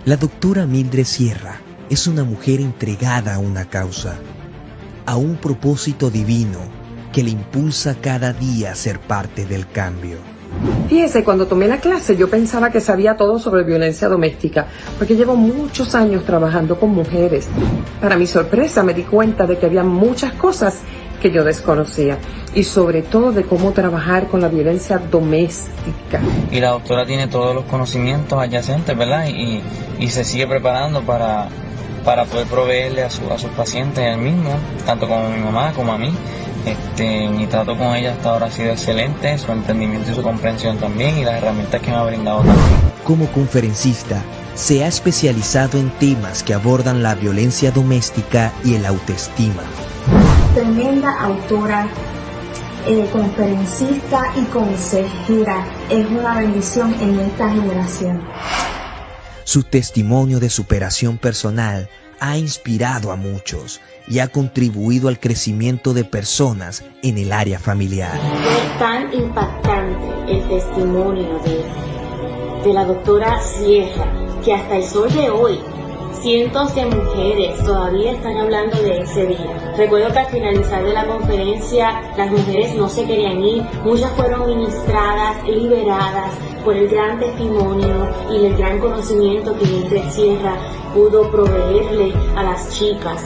La doctora Mildred Sierra es una mujer entregada a una causa, a un propósito divino que le impulsa cada día a ser parte del cambio. Fíjese, cuando tomé la clase yo pensaba que sabía todo sobre violencia doméstica, porque llevo muchos años trabajando con mujeres. Para mi sorpresa me di cuenta de que había muchas cosas que yo desconocía, y sobre todo de cómo trabajar con la violencia doméstica. Y la doctora tiene todos los conocimientos adyacentes, ¿verdad? Y se sigue preparando para poder proveerle a sus pacientes el mismo, tanto como mi mamá como a mí. Mi trato con ella hasta ahora ha sido excelente, su entendimiento y su comprensión también, y las herramientas que me ha brindado también. Como conferencista, se ha especializado en temas que abordan la violencia doméstica y el autoestima. Tremenda autora, conferencista y consejera. Es una bendición en esta generación. Su testimonio de superación personal ha inspirado a muchos y ha contribuido al crecimiento de personas en el área familiar. Es tan impactante el testimonio de la doctora Sierra que hasta el sol de hoy cientos de mujeres todavía están hablando de ese día. Recuerdo que al finalizar de la conferencia las mujeres no se querían ir, muchas fueron ministradas, liberadas por el gran testimonio y el gran conocimiento que Mildred Sierra pudo proveerle a las chicas.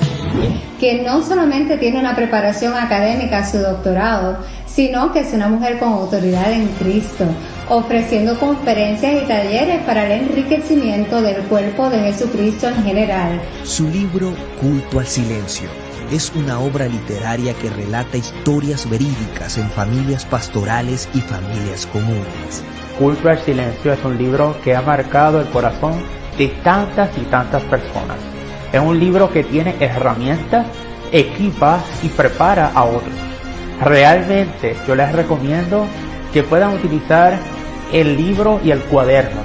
Que no solamente tiene una preparación académica, su doctorado, sino que es una mujer con autoridad en Cristo, ofreciendo conferencias y talleres para el enriquecimiento del cuerpo de Jesucristo en general. Su libro Culto al Silencio es una obra literaria que relata historias verídicas en familias pastorales y familias comunes. Culto al Silencio es un libro que ha marcado el corazón de tantas y tantas personas. Es un libro que tiene herramientas, equipa y prepara a otros. Realmente yo les recomiendo que puedan utilizar el libro y el cuaderno.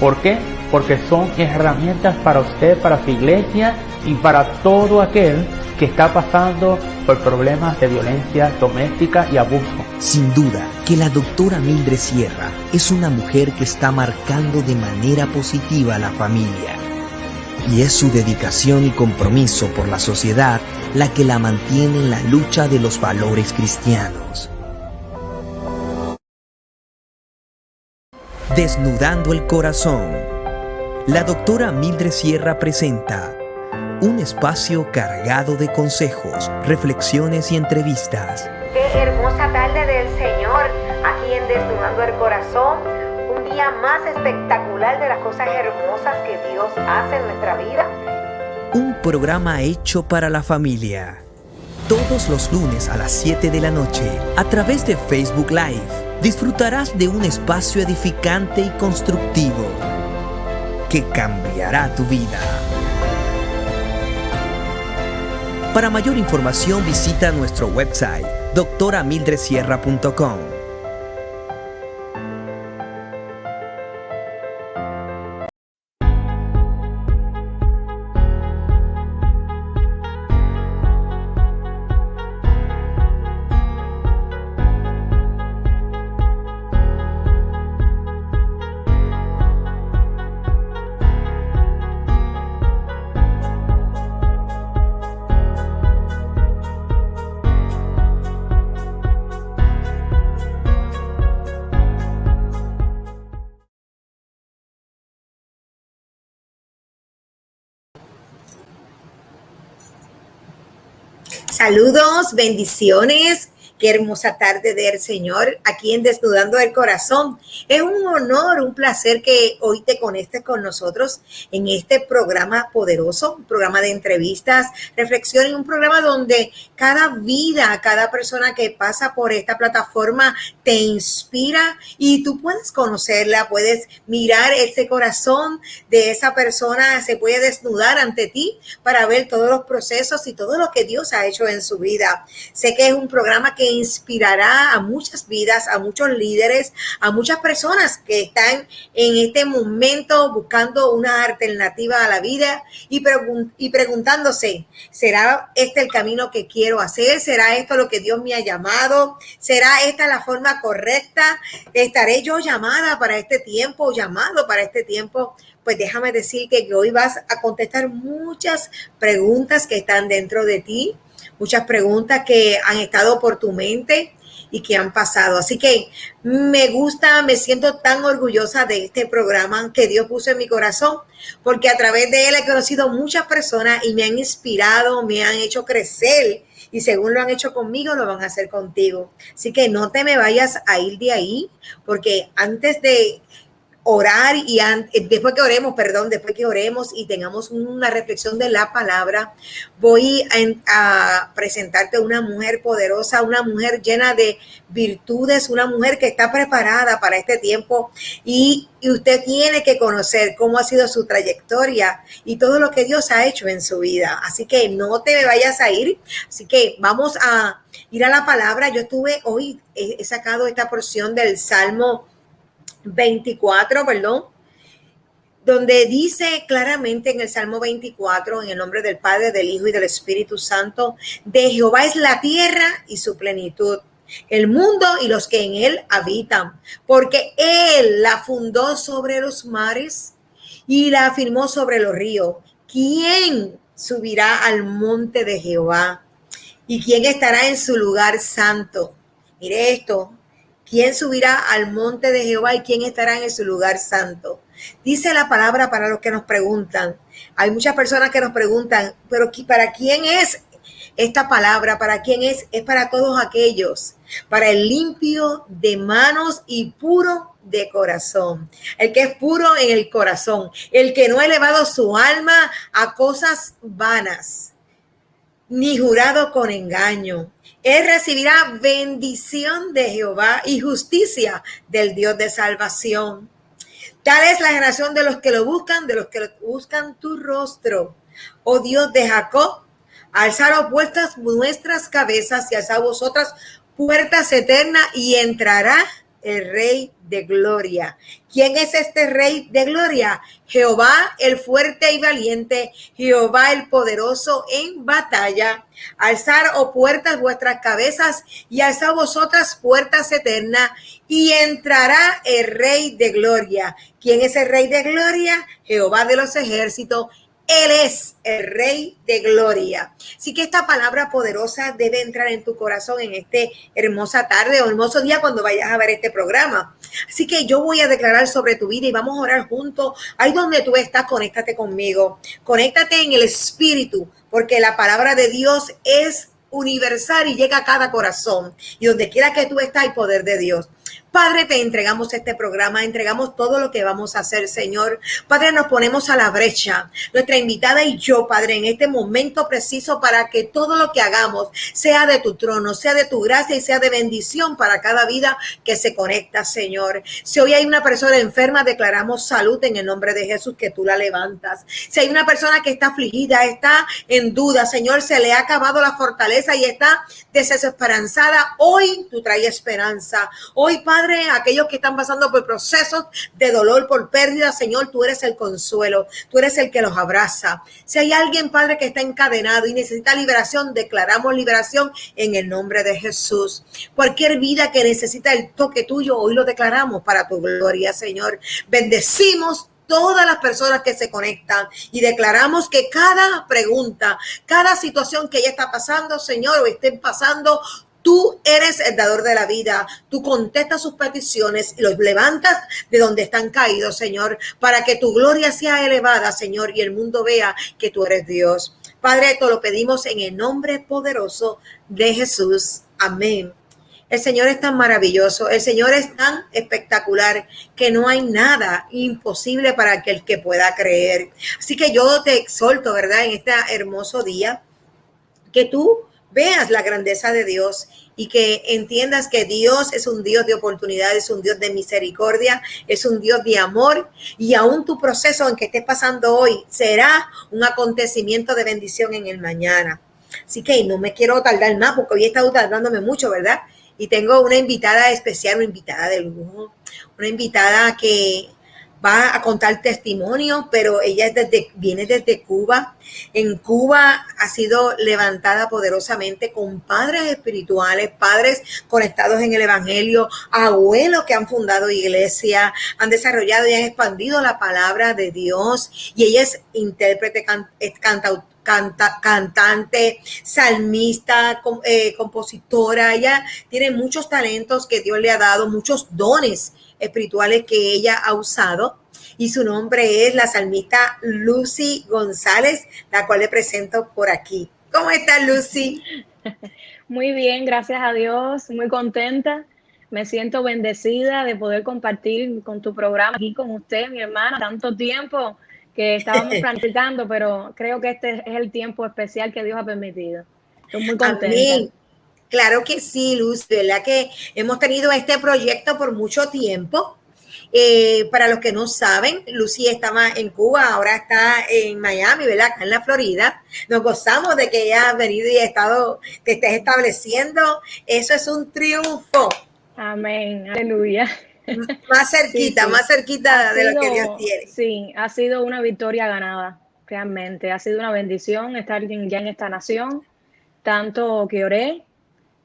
¿Por qué? Porque son herramientas para usted, para su iglesia y para todo aquel que está pasando por problemas de violencia doméstica y abuso. Sin duda que la doctora Mildred Sierra es una mujer que está marcando de manera positiva a la familia. Y es su dedicación y compromiso por la sociedad la que la mantiene en la lucha de los valores cristianos. Desnudando el corazón. La doctora Mildred Sierra presenta un espacio cargado de consejos, reflexiones y entrevistas. Qué hermosa tarde del Señor, aquí en Desnudando el Corazón. Un día más espectacular de las cosas hermosas que Dios hace en nuestra vida. Un programa hecho para la familia. Todos los lunes a las 7 de la noche, a través de Facebook Live, disfrutarás de un espacio edificante y constructivo que cambiará tu vida. Para mayor información visita nuestro website doctoramildredsierra.com. Saludos, bendiciones. Qué hermosa tarde del Señor aquí en Desnudando el Corazón. Es un honor, un placer que hoy te conectes con nosotros en este programa poderoso, un programa de entrevistas, reflexiones, un programa donde cada vida, cada persona que pasa por esta plataforma te inspira y tú puedes conocerla, puedes mirar ese corazón de esa persona, se puede desnudar ante ti para ver todos los procesos y todo lo que Dios ha hecho en su vida. Sé que es un programa que inspirará a muchas vidas, a muchos líderes, a muchas personas que están en este momento buscando una alternativa a la vida y preguntándose, ¿será este el camino que quiero hacer? ¿Será esto lo que Dios me ha llamado? ¿Será esta la forma correcta? ¿Estaré yo llamada para este tiempo, llamado para este tiempo? pues déjame decirte que hoy vas a contestar muchas preguntas que están dentro de ti, muchas preguntas que han estado por tu mente y que han pasado. Así que me gusta, me siento tan orgullosa de este programa que Dios puso en mi corazón, porque a través de él he conocido muchas personas y me han inspirado, me han hecho crecer, y según lo han hecho conmigo, lo van a hacer contigo. Así que no te me vayas a ir de ahí, porque antes de orar y después que oremos y tengamos una reflexión de la palabra, voy a presentarte una mujer poderosa, una mujer llena de virtudes, una mujer que está preparada para este tiempo, y usted tiene que conocer cómo ha sido su trayectoria y todo lo que Dios ha hecho en su vida. Así que no te vayas a ir. Así que vamos a ir a la palabra. Yo hoy he sacado esta porción del Salmo 24, donde dice claramente en el Salmo 24, en el nombre del Padre, del Hijo y del Espíritu Santo: de Jehová es la tierra y su plenitud, el mundo y los que en él habitan, porque él la fundó sobre los mares y la afirmó sobre los ríos. ¿Quién subirá al monte de Jehová? ¿Y quién estará en su lugar santo? Mire esto. ¿Quién subirá al monte de Jehová y quién estará en su lugar santo? Dice la palabra para los que nos preguntan. Hay muchas personas que nos preguntan, pero ¿para quién es esta palabra? ¿Para quién es? Es para todos aquellos, para el limpio de manos y puro de corazón. El que es puro en el corazón, el que no ha elevado su alma a cosas vanas, ni jurado con engaño. Él recibirá bendición de Jehová y justicia del Dios de salvación. Tal es la generación de los que lo buscan, de los que buscan tu rostro. Oh Dios de Jacob, alzaros vuestras nuestras cabezas y alzad vosotras puertas eternas, y entrará el Rey de Gloria. ¿Quién es este Rey de Gloria? Jehová el fuerte y valiente, Jehová el poderoso en batalla. Alzar, oh puertas, vuestras cabezas, y alzad vosotras puertas eternas, y entrará el Rey de Gloria. ¿Quién es el Rey de Gloria? Jehová de los ejércitos. Él es el Rey de Gloria. Así que esta palabra poderosa debe entrar en tu corazón en esta hermosa tarde o hermoso día cuando vayas a ver este programa. Así que yo voy a declarar sobre tu vida y vamos a orar juntos. Ahí donde tú estás, conéctate conmigo. Conéctate en el Espíritu, porque la palabra de Dios es universal y llega a cada corazón. Y donde quiera que tú estés, hay poder de Dios. Padre, te entregamos este programa, entregamos todo lo que vamos a hacer, Señor. Padre, nos ponemos a la brecha, nuestra invitada y yo, Padre, en este momento preciso, para que todo lo que hagamos sea de tu trono, sea de tu gracia y sea de bendición para cada vida que se conecta, Señor. Si hoy hay una persona enferma, declaramos salud en el nombre de Jesús, que tú la levantas. Si hay una persona que está afligida, está en duda, Señor, se le ha acabado la fortaleza y está desesperanzada, hoy tú traes esperanza. Hoy, Padre, aquellos que están pasando por procesos de dolor, por pérdida, Señor, tú eres el consuelo, tú eres el que los abraza. Si hay alguien, Padre, que está encadenado y necesita liberación, declaramos liberación en el nombre de Jesús. Cualquier vida que necesita el toque tuyo, hoy lo declaramos para tu gloria, Señor. Bendecimos todas las personas que se conectan y declaramos que cada pregunta, cada situación que ella está pasando, Señor, o estén pasando, tú eres el dador de la vida. Tú contestas sus peticiones y los levantas de donde están caídos, Señor, para que tu gloria sea elevada, Señor, y el mundo vea que tú eres Dios. Padre, esto lo pedimos en el nombre poderoso de Jesús. Amén. El Señor es tan maravilloso, el Señor es tan espectacular que no hay nada imposible para aquel que pueda creer. Así que yo te exhorto, ¿verdad?, en este hermoso día, que tú veas la grandeza de Dios y que entiendas que Dios es un Dios de oportunidades, es un Dios de misericordia, es un Dios de amor, y aún tu proceso en que estés pasando hoy será un acontecimiento de bendición en el mañana. Así que no me quiero tardar más porque hoy he estado tardándome mucho, ¿verdad? Y tengo una invitada especial, una invitada de lujo, una invitada que va a contar testimonios, pero ella viene desde Cuba. En Cuba ha sido levantada poderosamente con padres espirituales, padres conectados en el Evangelio, abuelos que han fundado iglesia, han desarrollado y han expandido la palabra de Dios, y ella es intérprete, cantante, salmista, compositora. Ella tiene muchos talentos que Dios le ha dado, muchos dones espirituales que ella ha usado, y su nombre es la salmista Lucy González, la cual le presento por aquí. ¿Cómo estás, Lucy? Muy bien, gracias a Dios, muy contenta. Me siento bendecida de poder compartir con tu programa aquí con usted, mi hermana, tanto tiempo que estábamos planificando, pero creo que este es el tiempo especial que Dios ha permitido. Estoy muy contenta. Amén. Claro que sí, Luz, ¿verdad? Que hemos tenido este proyecto por mucho tiempo. Para los que no saben, Lucy estaba en Cuba, ahora está en Miami, ¿verdad? Acá en la Florida. Nos gozamos de que ella ha venido y te estés estableciendo. Eso es un triunfo. Amén, aleluya. Más cerquita, sí. Más cerquita de lo que Dios tiene. Sí, ha sido una victoria ganada, realmente. Ha sido una bendición estar ya en esta nación. Tanto que oré,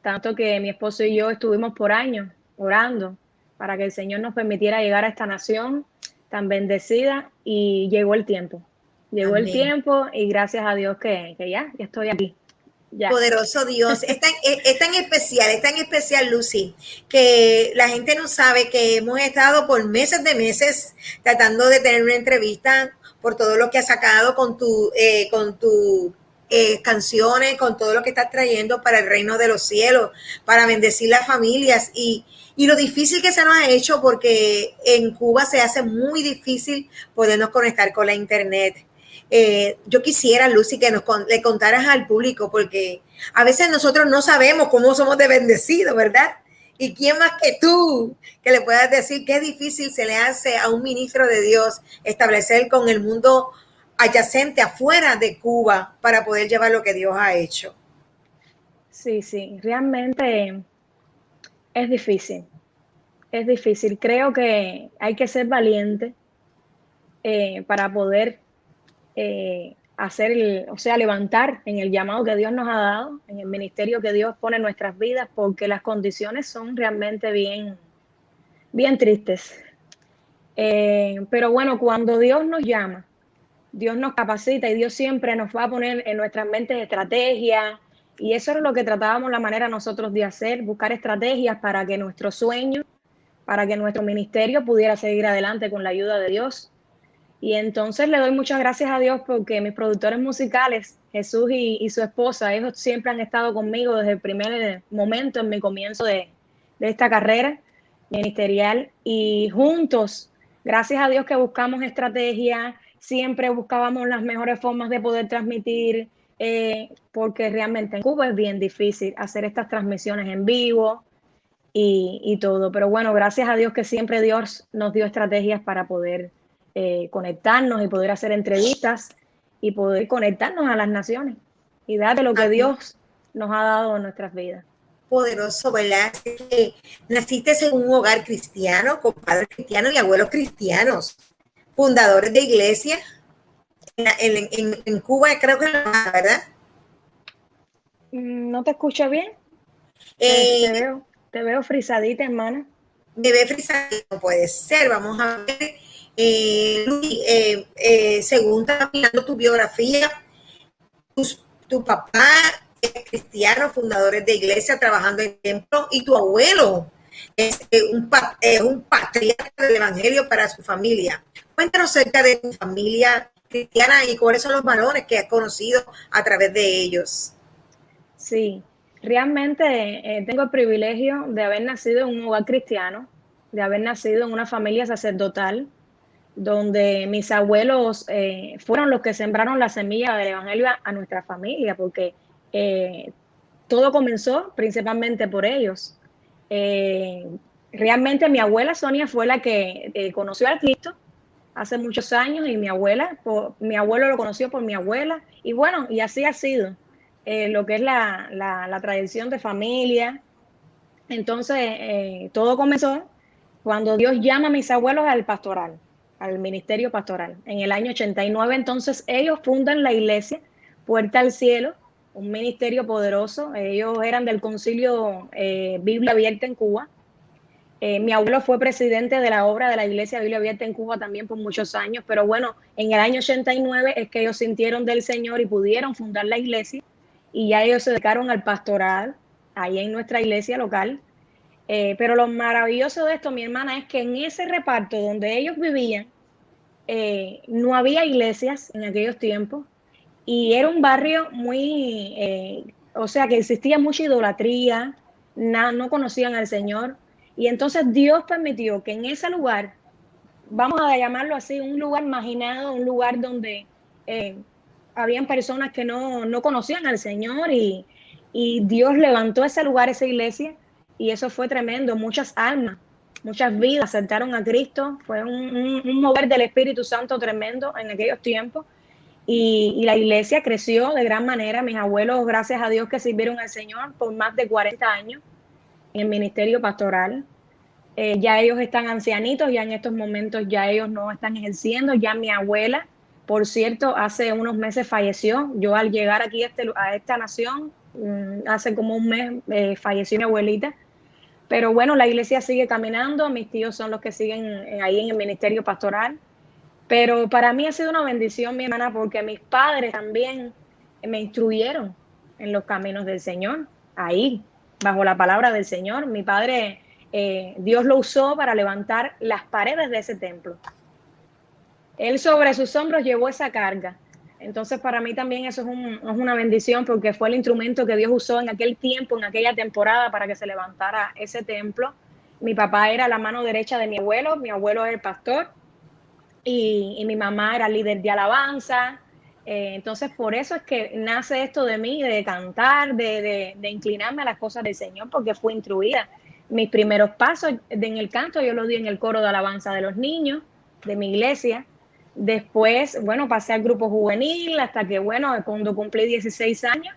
tanto que mi esposo y yo estuvimos por años orando para que el Señor nos permitiera llegar a esta nación tan bendecida, y llegó el tiempo. Llegó Amén. El tiempo, y gracias a Dios que ya estoy aquí. Ya. Poderoso Dios, es tan especial, Lucy, que la gente no sabe que hemos estado por meses de meses tratando de tener una entrevista por todo lo que has sacado con tu canciones, con todo lo que estás trayendo para el reino de los cielos, para bendecir las familias, y lo difícil que se nos ha hecho, porque en Cuba se hace muy difícil podernos conectar con la internet. Yo quisiera, Lucy, que le contaras al público, porque a veces nosotros no sabemos cómo somos de bendecidos, ¿verdad? ¿Y quién más que tú que le puedas decir qué difícil se le hace a un ministro de Dios establecer con el mundo adyacente, afuera de Cuba, para poder llevar lo que Dios ha hecho? Sí, realmente es difícil. Es difícil. Creo que hay que ser valiente para poder levantar en el llamado que Dios nos ha dado, en el ministerio que Dios pone en nuestras vidas, porque las condiciones son realmente bien tristes. Pero bueno, cuando Dios nos llama, Dios nos capacita, y Dios siempre nos va a poner en nuestras mentes estrategias, y eso es lo que tratábamos, la manera nosotros de hacer, buscar estrategias para que nuestro sueño, para que nuestro ministerio pudiera seguir adelante con la ayuda de Dios. Y entonces le doy muchas gracias a Dios, porque mis productores musicales, Jesús y su esposa, ellos siempre han estado conmigo desde el primer momento en mi comienzo de esta carrera ministerial, y juntos, gracias a Dios que buscamos estrategias, siempre buscábamos las mejores formas de poder transmitir, porque realmente en Cuba es bien difícil hacer estas transmisiones en vivo y todo. Pero bueno, gracias a Dios que siempre Dios nos dio estrategias para poder conectarnos y poder hacer entrevistas y poder conectarnos a las naciones y darle lo que Dios nos ha dado en nuestras vidas. Poderoso, ¿verdad? Naciste en un hogar cristiano, con padres cristianos y abuelos cristianos, fundadores de iglesia en Cuba, creo que es la, ¿verdad? ¿No te escucho bien? Te veo frisadita, hermana. Me ve frisadita, puede ser. Vamos a ver. Luis, según está mirando tu biografía, tu papá es cristiano, fundadores de iglesia, trabajando en templo, y tu abuelo es un patriarca del evangelio para su familia. Cuéntanos acerca de tu familia cristiana y cuáles son los valores que has conocido a través de ellos. Sí, realmente tengo el privilegio de haber nacido en un hogar cristiano, de haber nacido en una familia sacerdotal, donde mis abuelos fueron los que sembraron la semilla del evangelio a nuestra familia, porque todo comenzó principalmente por ellos. Realmente mi abuela Sonia fue la que conoció a Cristo hace muchos años, y mi abuelo lo conoció por mi abuela, y bueno, y así ha sido lo que es la tradición de familia. Entonces todo comenzó cuando Dios llama a mis abuelos al pastoral. al ministerio pastoral. En el año 89, entonces, ellos fundan la iglesia Puerta al Cielo, un ministerio poderoso. Ellos eran del concilio Biblia Abierta en Cuba. Mi abuelo fue presidente de la obra de la Iglesia Biblia Abierta en Cuba también por muchos años, pero bueno, en el año 89 es que ellos sintieron del Señor y pudieron fundar la iglesia, y ya ellos se dedicaron al pastoral ahí en nuestra iglesia local. Pero lo maravilloso de esto, mi hermana, es que en ese reparto donde ellos vivían, no había iglesias en aquellos tiempos, y era un barrio muy, o sea, que existía mucha idolatría, no conocían al Señor. Y entonces Dios permitió que en ese lugar, vamos a llamarlo así, un lugar marginado, un lugar donde habían personas que no conocían al Señor, y Dios levantó ese lugar, esa iglesia, y eso fue tremendo. Muchas almas, muchas vidas aceptaron a Cristo. Fue un mover del Espíritu Santo tremendo en aquellos tiempos, y la iglesia creció de gran manera. Mis abuelos, gracias a Dios, que sirvieron al Señor por más de 40 años en el ministerio pastoral. Ya ellos están ancianitos, ya en estos momentos ya ellos no están ejerciendo. Ya mi abuela, por cierto, hace unos meses falleció. Yo al llegar aquí a esta nación, hace como un mes, falleció mi abuelita. Pero bueno, la iglesia sigue caminando. Mis tíos son los que siguen ahí en el ministerio pastoral. Pero para mí ha sido una bendición, mi hermana, porque mis padres también me instruyeron en los caminos del Señor, ahí, bajo la palabra del Señor. Mi padre, Dios lo usó para levantar las paredes de ese templo. Él sobre sus hombros llevó esa carga. Entonces, para mí también eso es una bendición, porque fue el instrumento que Dios usó en aquel tiempo, en aquella temporada, para que se levantara ese templo. Mi papá era la mano derecha de mi abuelo era el pastor, y mi mamá era líder de alabanza. Entonces, por eso es que nace esto de mí, de cantar, de inclinarme a las cosas del Señor, porque fui instruida. Mis primeros pasos en el canto yo los di en el coro de alabanza de los niños de mi iglesia. Después, bueno, pasé al grupo juvenil hasta que, bueno, cuando cumplí 16 años,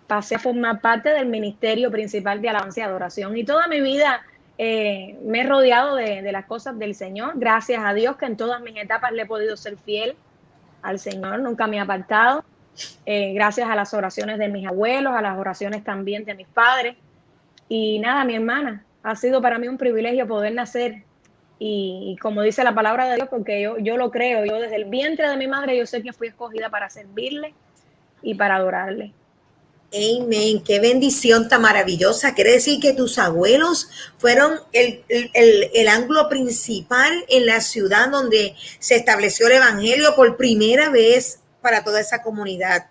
pasé a formar parte del ministerio principal de alabanza y adoración. Y toda mi vida me he rodeado de las cosas del Señor. Gracias a Dios que en todas mis etapas le he podido ser fiel al Señor, nunca me he apartado. Gracias a las oraciones de mis abuelos, a las oraciones también de mis padres. Y nada, mi hermana, ha sido para mí un privilegio poder nacer. Y como dice la palabra de Dios, porque yo lo creo, yo desde el vientre de mi madre, yo sé que fui escogida para servirle y para adorarle. Amén, qué bendición tan maravillosa. Quiere decir que tus abuelos fueron el ángulo principal en la ciudad donde se estableció el evangelio por primera vez para toda esa comunidad.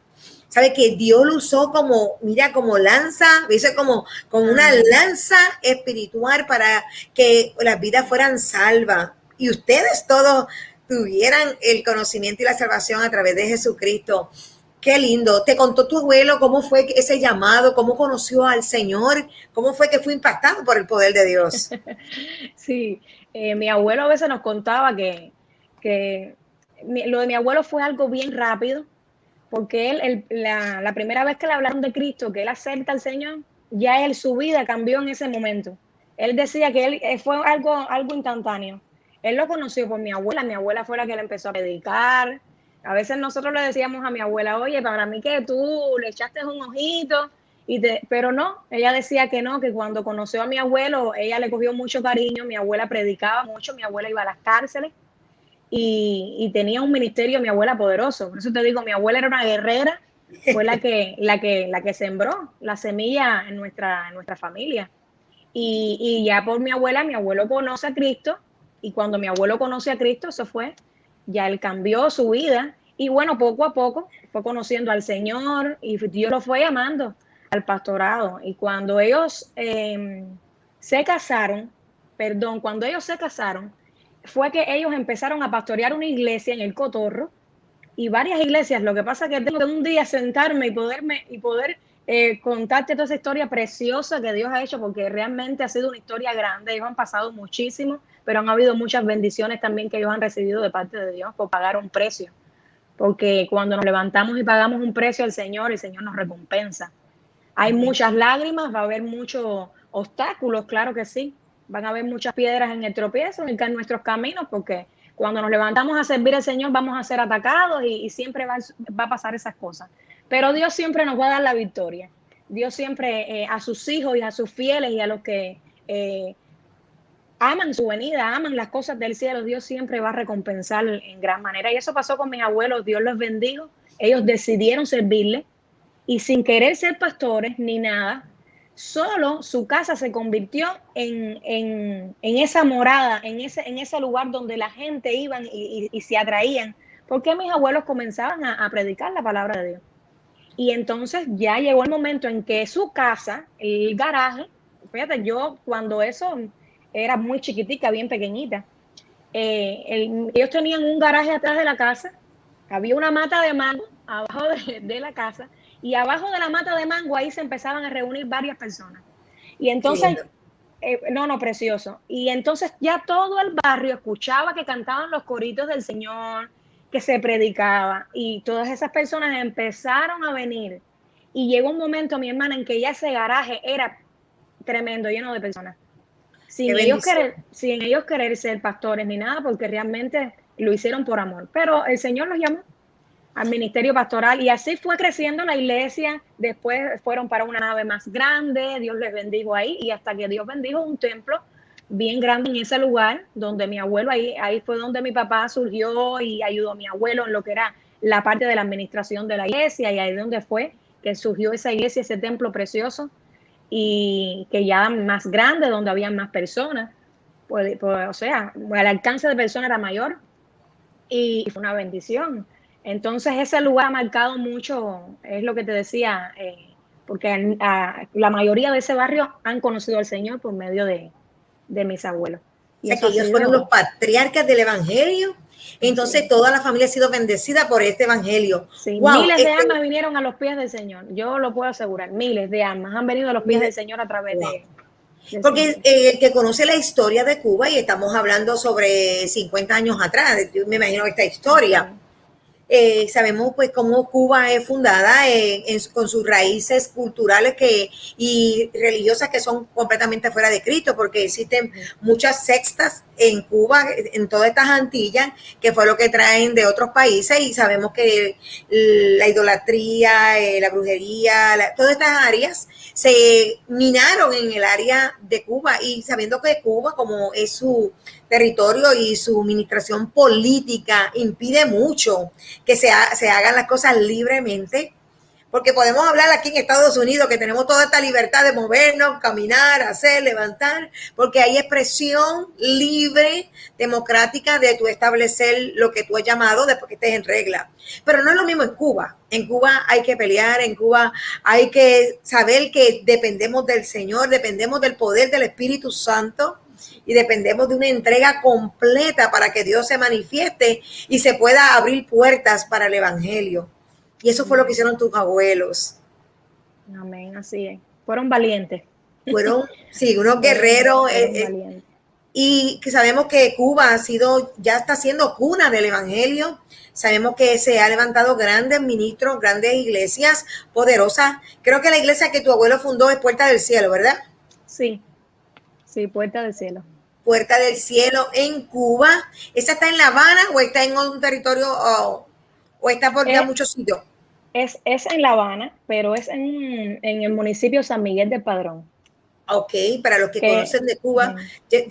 Sabe que Dios lo usó como, mira, como lanza, dice como una lanza espiritual para que las vidas fueran salvas. Y ustedes todos tuvieran el conocimiento y la salvación a través de Jesucristo. Qué lindo. ¿Te contó tu abuelo cómo fue ese llamado? ¿Cómo conoció al Señor? ¿Cómo fue que fue impactado por el poder de Dios? Sí, mi abuelo a veces nos contaba que lo de mi abuelo fue algo bien rápido, porque la primera vez que le hablaron de Cristo, que él acepta al Señor, ya su vida cambió en ese momento. Él decía que fue algo instantáneo. Él lo conoció por mi abuela fue la que le empezó a predicar. A veces nosotros le decíamos a mi abuela, oye, para mí que tú le echaste un ojito, pero no, ella decía que no, que cuando conoció a mi abuelo, ella le cogió mucho cariño. Mi abuela predicaba mucho, mi abuela iba a las cárceles y tenía un ministerio, mi abuela, poderoso. Por eso te digo, mi abuela era una guerrera, fue la que sembró la semilla en nuestra familia. Y ya por mi abuelo conoce a Cristo, y cuando mi abuelo conoce a Cristo, eso fue, ya él cambió su vida, y bueno, poco a poco fue conociendo al Señor, y Dios lo fue llamando al pastorado. Y cuando ellos se casaron, fue que ellos empezaron a pastorear una iglesia en el Cotorro, y varias iglesias. Lo que pasa es que tengo que un día sentarme y poder contarte toda esa historia preciosa que Dios ha hecho, porque realmente ha sido una historia grande. Ellos han pasado muchísimo, pero han habido muchas bendiciones también que ellos han recibido de parte de Dios por pagar un precio. Porque cuando nos levantamos y pagamos un precio al Señor, el Señor nos recompensa. Hay muchas lágrimas, va a haber muchos obstáculos, claro que sí. Van a haber muchas piedras en el tropiezo, en nuestros caminos, porque cuando nos levantamos a servir al Señor vamos a ser atacados y siempre va a pasar esas cosas. Pero Dios siempre nos va a dar la victoria. Dios siempre a sus hijos y a sus fieles y a los que aman su venida, aman las cosas del cielo, Dios siempre va a recompensar en gran manera. Y eso pasó con mis abuelos, Dios los bendijo. Ellos decidieron servirle y sin querer ser pastores ni nada, solo su casa se convirtió en esa morada, en ese lugar donde la gente iba y se atraían, porque mis abuelos comenzaban a predicar la palabra de Dios. Y entonces ya llegó el momento en que su casa, el garaje, fíjate, yo cuando eso era muy chiquitica, bien pequeñita, ellos tenían un garaje atrás de la casa, había una mata de mango abajo de la casa, y abajo de la mata de mango ahí se empezaban a reunir varias personas. Y entonces, precioso. Y entonces ya todo el barrio escuchaba que cantaban los coritos del Señor, que se predicaba, y todas esas personas empezaron a venir. Y llegó un momento, mi hermana, en que ya ese garaje era tremendo, lleno de personas. Sin ellos querer ser pastores ni nada, porque realmente lo hicieron por amor. Pero el Señor los llamó al ministerio pastoral y así fue creciendo la iglesia. Después fueron para una nave más grande, Dios les bendijo ahí, y hasta que Dios bendijo un templo bien grande en ese lugar donde mi abuelo, ahí fue donde mi papá surgió y ayudó a mi abuelo en lo que era la parte de la administración de la iglesia, y ahí donde fue que surgió esa iglesia, ese templo precioso, y que ya más grande, donde había más personas, pues, o sea, el alcance de personas era mayor y fue una bendición. Entonces ese lugar ha marcado mucho, es lo que te decía, porque la mayoría de ese barrio han conocido al Señor por medio de mis abuelos. O sea, que ellos fueron los patriarcas del evangelio. Entonces sí, toda la familia ha sido bendecida por este evangelio. Sí, wow, miles de almas vinieron a los pies del Señor. Yo lo puedo asegurar. Miles de almas han venido a los pies del Señor a través de porque el que conoce la historia de Cuba, y estamos hablando sobre 50 años atrás, yo me imagino esta historia, sabemos pues cómo Cuba es fundada con sus raíces culturales y religiosas que son completamente fuera de Cristo, porque existen muchas sectas en Cuba, en todas estas Antillas, que fue lo que traen de otros países, y sabemos que la idolatría, la brujería, todas estas áreas se minaron en el área de Cuba, y sabiendo que Cuba, como es su territorio y su administración política, impide mucho que se hagan las cosas libremente, porque podemos hablar aquí en Estados Unidos que tenemos toda esta libertad de movernos, caminar, hacer, levantar, porque hay expresión libre, democrática, de tú establecer lo que tú has llamado después que estés en regla. Pero no es lo mismo en Cuba. En Cuba hay que pelear, en Cuba hay que saber que dependemos del Señor, dependemos del poder del Espíritu Santo, y dependemos de una entrega completa para que Dios se manifieste y se pueda abrir puertas para el evangelio. Y eso fue lo que hicieron tus abuelos. Amén, así es. Fueron valientes. Fueron, sí, unos guerreros. Y que sabemos que Cuba ya está siendo cuna del evangelio. Sabemos que se ha levantado grandes ministros, grandes iglesias poderosas. Creo que la iglesia que tu abuelo fundó es Puerta del Cielo, ¿verdad? Sí. Sí, Puerta del Cielo. Puerta del Cielo en Cuba. ¿Esa está en La Habana o está en un territorio o está por ya muchos sitios? Es en La Habana, pero es en el municipio San Miguel del Padrón. Ok, para los que conocen de Cuba,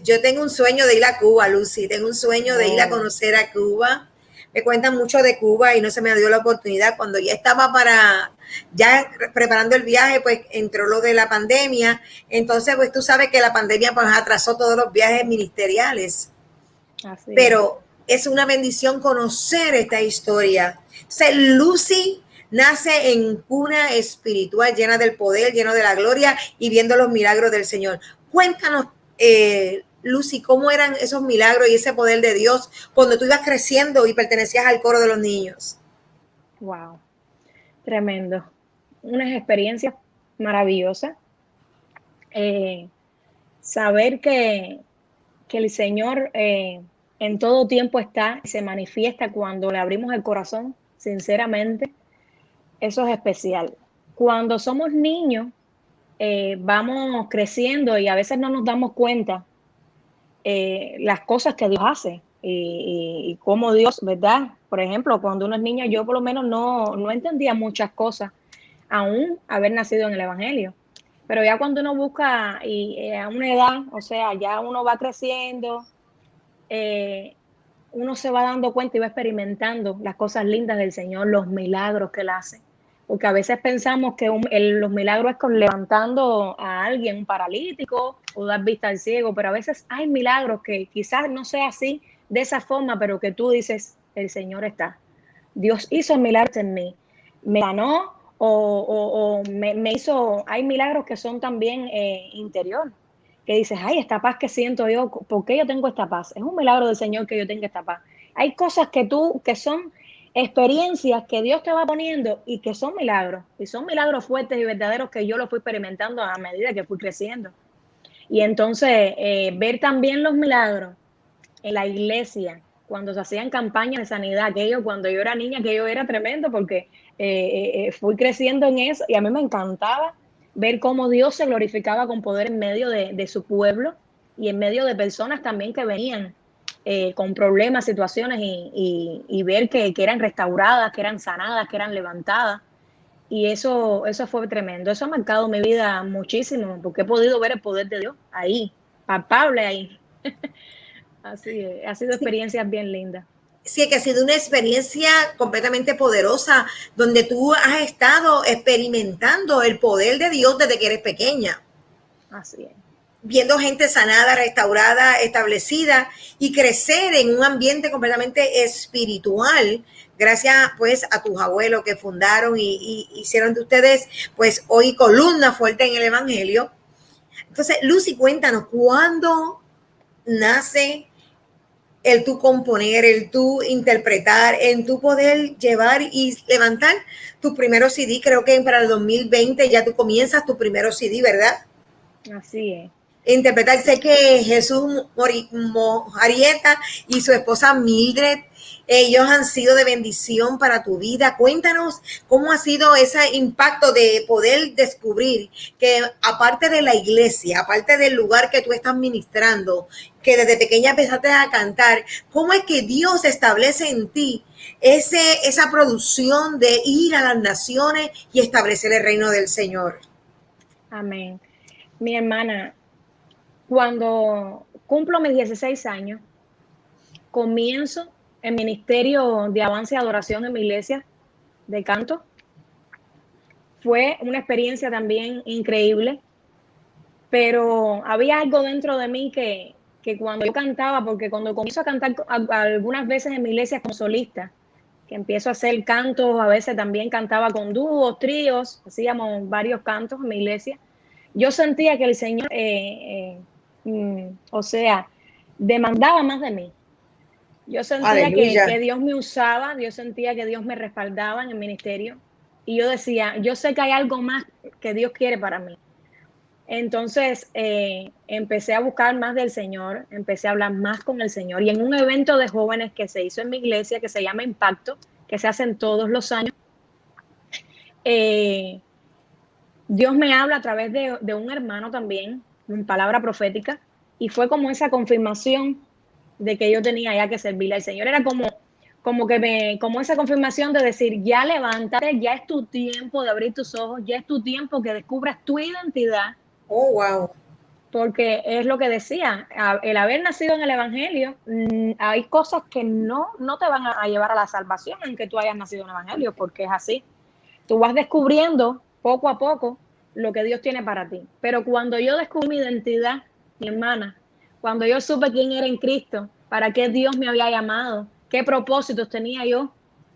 yo tengo un sueño de ir a Cuba, Lucy. Tengo un sueño de ir a conocer a Cuba. Me cuentan mucho de Cuba y no se me dio la oportunidad. Cuando ya estaba preparando el viaje, pues entró lo de la pandemia. Entonces, pues tú sabes que la pandemia pues atrasó todos los viajes ministeriales. Así pero es una bendición conocer esta historia. Entonces, Lucy nace en cuna espiritual, llena del poder, llena de la gloria y viendo los milagros del Señor. Cuéntanos, Lucy, ¿cómo eran esos milagros y ese poder de Dios cuando tú ibas creciendo y pertenecías al coro de los niños? Wow, tremendo. Unas experiencias maravillosas. Saber que el Señor en todo tiempo está y se manifiesta cuando le abrimos el corazón, sinceramente, eso es especial. Cuando somos niños, vamos creciendo y a veces no nos damos cuenta las cosas que Dios hace y cómo Dios, ¿verdad? Por ejemplo, cuando uno es niño, yo por lo menos no entendía muchas cosas, aún haber nacido en el Evangelio. Pero ya cuando uno busca a una edad, o sea, ya uno va creciendo, uno se va dando cuenta y va experimentando las cosas lindas del Señor, los milagros que Él hace. Porque a veces pensamos que los milagros es con levantando a alguien, un paralítico, o dar vista al ciego, pero a veces hay milagros que quizás no sea así, de esa forma, pero que tú dices, el Señor está. Dios hizo milagros en mí, me sanó o me hizo, hay milagros que son también interior, que dices, ay, esta paz que siento yo, ¿por qué yo tengo esta paz? Es un milagro del Señor que yo tenga esta paz. Hay cosas que son experiencias que Dios te va poniendo y que son milagros, y son milagros fuertes y verdaderos que yo los fui experimentando a medida que fui creciendo. Y entonces, ver también los milagros en la iglesia, cuando se hacían campañas de sanidad, aquello cuando yo era niña, aquello era tremendo porque fui creciendo en eso y a mí me encantaba ver cómo Dios se glorificaba con poder en medio de su pueblo y en medio de personas también que venían con problemas, situaciones y ver que eran restauradas, que eran sanadas, que eran levantadas. Y eso fue tremendo. Eso ha marcado mi vida muchísimo porque he podido ver el poder de Dios ahí, palpable ahí. Así es, ha sido experiencias bien lindas. Sí, que ha sido una experiencia completamente poderosa, donde tú has estado experimentando el poder de Dios desde que eres pequeña. Así es. Viendo gente sanada, restaurada, establecida y crecer en un ambiente completamente espiritual, gracias pues a tus abuelos que fundaron y hicieron de ustedes pues hoy columna fuerte en el Evangelio. Entonces, Lucy, cuéntanos, ¿cuándo nace el tú componer, el tú interpretar, en tú poder llevar y levantar tu primero CD? Creo que para el 2020 ya tú comienzas tu primero CD, ¿verdad? Así es. Interpretar. Sé que Jesús Mojarieta y su esposa Mildred, ellos han sido de bendición para tu vida. Cuéntanos cómo ha sido ese impacto de poder descubrir que aparte de la iglesia, aparte del lugar que tú estás ministrando, que desde pequeña empezaste a cantar, ¿cómo es que Dios establece en ti esa producción de ir a las naciones y establecer el reino del Señor? Amén. Mi hermana, cuando cumplo mis 16 años, comienzo el ministerio de alabanza y adoración en mi iglesia de canto. Fue una experiencia también increíble, pero había algo dentro de mí que cuando yo cantaba, porque cuando comienzo a cantar algunas veces en mi iglesia como solista, que empiezo a hacer cantos, a veces también cantaba con dúos, tríos, hacíamos varios cantos en mi iglesia. Yo sentía que el Señor, o sea, demandaba más de mí. Yo sentía que Dios me usaba, yo sentía que Dios me respaldaba en el ministerio. Y yo decía, yo sé que hay algo más que Dios quiere para mí. Entonces, empecé a buscar más del Señor, empecé a hablar más con el Señor. Y en un evento de jóvenes que se hizo en mi iglesia, que se llama Impacto, que se hacen todos los años, Dios me habla a través de un hermano también, en palabra profética, y fue como esa confirmación de que yo tenía ya que servirle al Señor. Era como esa confirmación de decir, ya levántate, ya es tu tiempo de abrir tus ojos, ya es tu tiempo que descubras tu identidad. Oh, wow. Porque es lo que decía, el haber nacido en el Evangelio, hay cosas que no te van a llevar a la salvación aunque tú hayas nacido en el Evangelio, porque es así. Tú vas descubriendo poco a poco lo que Dios tiene para ti. Pero cuando yo descubrí mi identidad, mi hermana, cuando yo supe quién era en Cristo, para qué Dios me había llamado, qué propósitos tenía yo